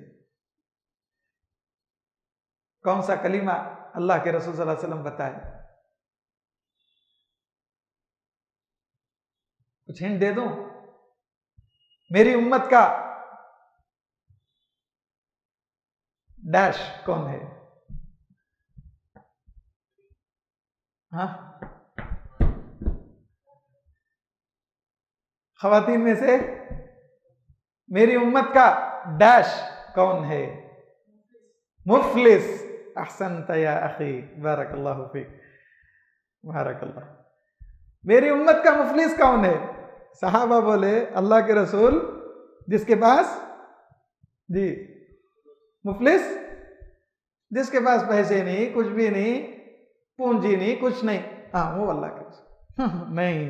कौन सा कलीमा अल्लाह के रसूल सल्लल्लाहु अलैहि वसल्लम बताए? कुछ हिंट दे दूं? मेरी उम्मत का डैश कौन है? हाँ, खवातीन में से मेरी उम्मत का डैश कौन है? मुफलिस। अहसनत या अखी, बारकल्लाहु फीक, बारकल्लाह। मेरी उम्मत का मुफलिस कौन है? सहाबा बोले अल्लाह के रसूल जिसके पास, जी, मुफलिस जिसके पास पैसे नहीं, कुछ भी नहीं, पूंजी नहीं, कुछ नहीं। हाँ, वो अल्लाह के रसूल नहीं,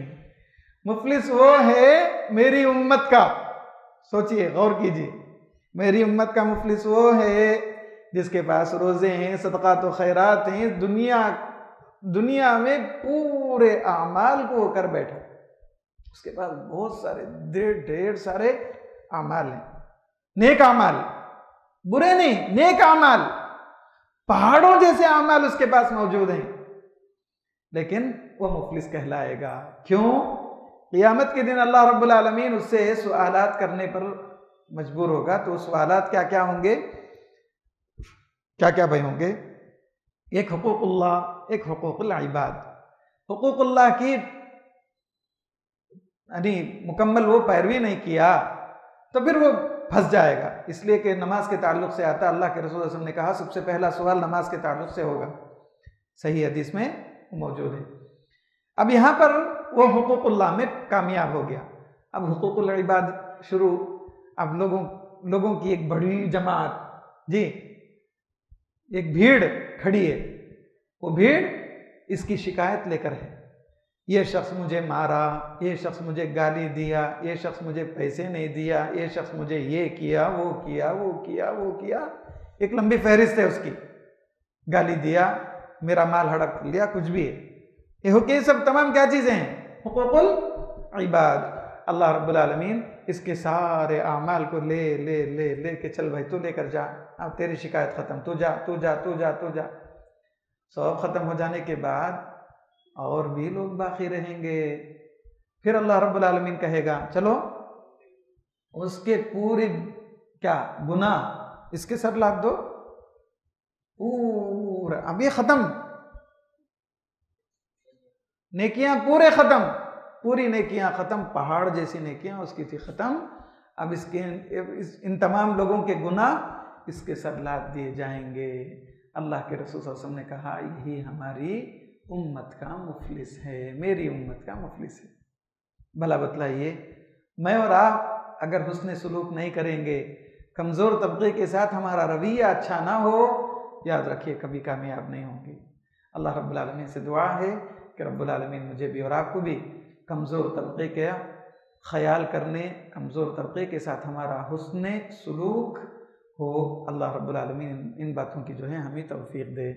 मुफलिस वो है मेरी उम्मत का। सोचिए, गौर कीजिए, मेरी उम्मत का मुफलिस वो है जिसके पास रोजे हैं, सदका तो खैरात हैं, दुनिया में पूरे अमाल को कर बैठा, उसके पास बहुत सारे ढेर सारे अमाल हैं, नेक अमाल, बुरे नहीं, नेक अमाल, पहाड़ों जैसे अमाल उसके पास मौजूद हैं, लेकिन वो मुफलिस कहलाएगा। क्यों? क़ियामत के दिन अल्लाह रब्बुल आलमीन उससे सवालात करने पर मजबूर होगा। तो सवालात क्या क्या होंगे, क्या क्या भाई होंगे? एक हुकूकुल्लाह, एक हुकूकुल इबाद। हुकूकुल्लाह की यानी मुकम्मल वो पैरवी नहीं किया तो फिर वो फंस जाएगा, इसलिए कि नमाज के ताल्लुक से आता। अल्लाह के रसूल सल्लल्लाहु अलैहि वसल्लम ने कहा सबसे पहला सवाल नमाज के ताल्लुक से होगा, सही हदीस में मौजूद है। अब यहाँ पर वो हुकूकुल्लाह में कामयाब हो गया। अब हुकूकुल इबाद शुरू। अब लोगों की एक बड़ी जमात, जी, एक भीड़ खड़ी है, वो भीड़ इसकी शिकायत लेकर है, ये शख्स मुझे मारा, ये शख्स मुझे गाली दिया, ये शख्स मुझे पैसे नहीं दिया, ये शख्स मुझे ये किया, वो किया, वो किया, वो किया, एक लंबी फहरिस्त है उसकी, गाली दिया, मेरा माल हड़प लिया, कुछ भी है। ये सब तमाम क्या चीजें हैं? हुकूकुल इबाद। अल्लाह रब्बुल आलमीन इसके सारे आमाल को ले ले ले ले के चल भाई, तू लेकर जा, अब तेरी शिकायत खत्म, तू जा तू जा तू जा तू जा। सब खत्म हो जाने के बाद और भी लोग बाकी रहेंगे। फिर अल्लाह रब्बुल आलमीन कहेगा चलो उसके पूरे क्या गुनाह इसके सर लाद दो, पूरा अब ये खत्म, नेकियां पूरे खत्म, पूरी नेकियां खत्म, पहाड़ जैसी नेकियां उसकी थी खत्म। अब इन तमाम लोगों के गुनाह इसके सर लाद दिए जाएंगे। अल्लाह के रसूल सल्लल्लाहु अलैहि वसल्लम ने कहा यही हमारी उम्मत का मुफलिस है, मेरी उम्मत का मुफलिस है। भला बतलाइए, मैं और आप अगर हुस्न सुलूक नहीं करेंगे, कमज़ोर तबके के साथ हमारा रवैया अच्छा ना हो, याद रखिए कभी कामयाब नहीं होंगे। अल्लाह रब्बुल आलमीन से दुआ है कि रब्बुल आलमीन मुझे भी और आपको भी कमज़ोर तबके का ख्याल करने, कमज़ोर तबके के साथ हमारा हुस्न सुलूक हो। अल्लाह रब्बुल आलमीन इन बातों की जो है हमें तौफीक दे।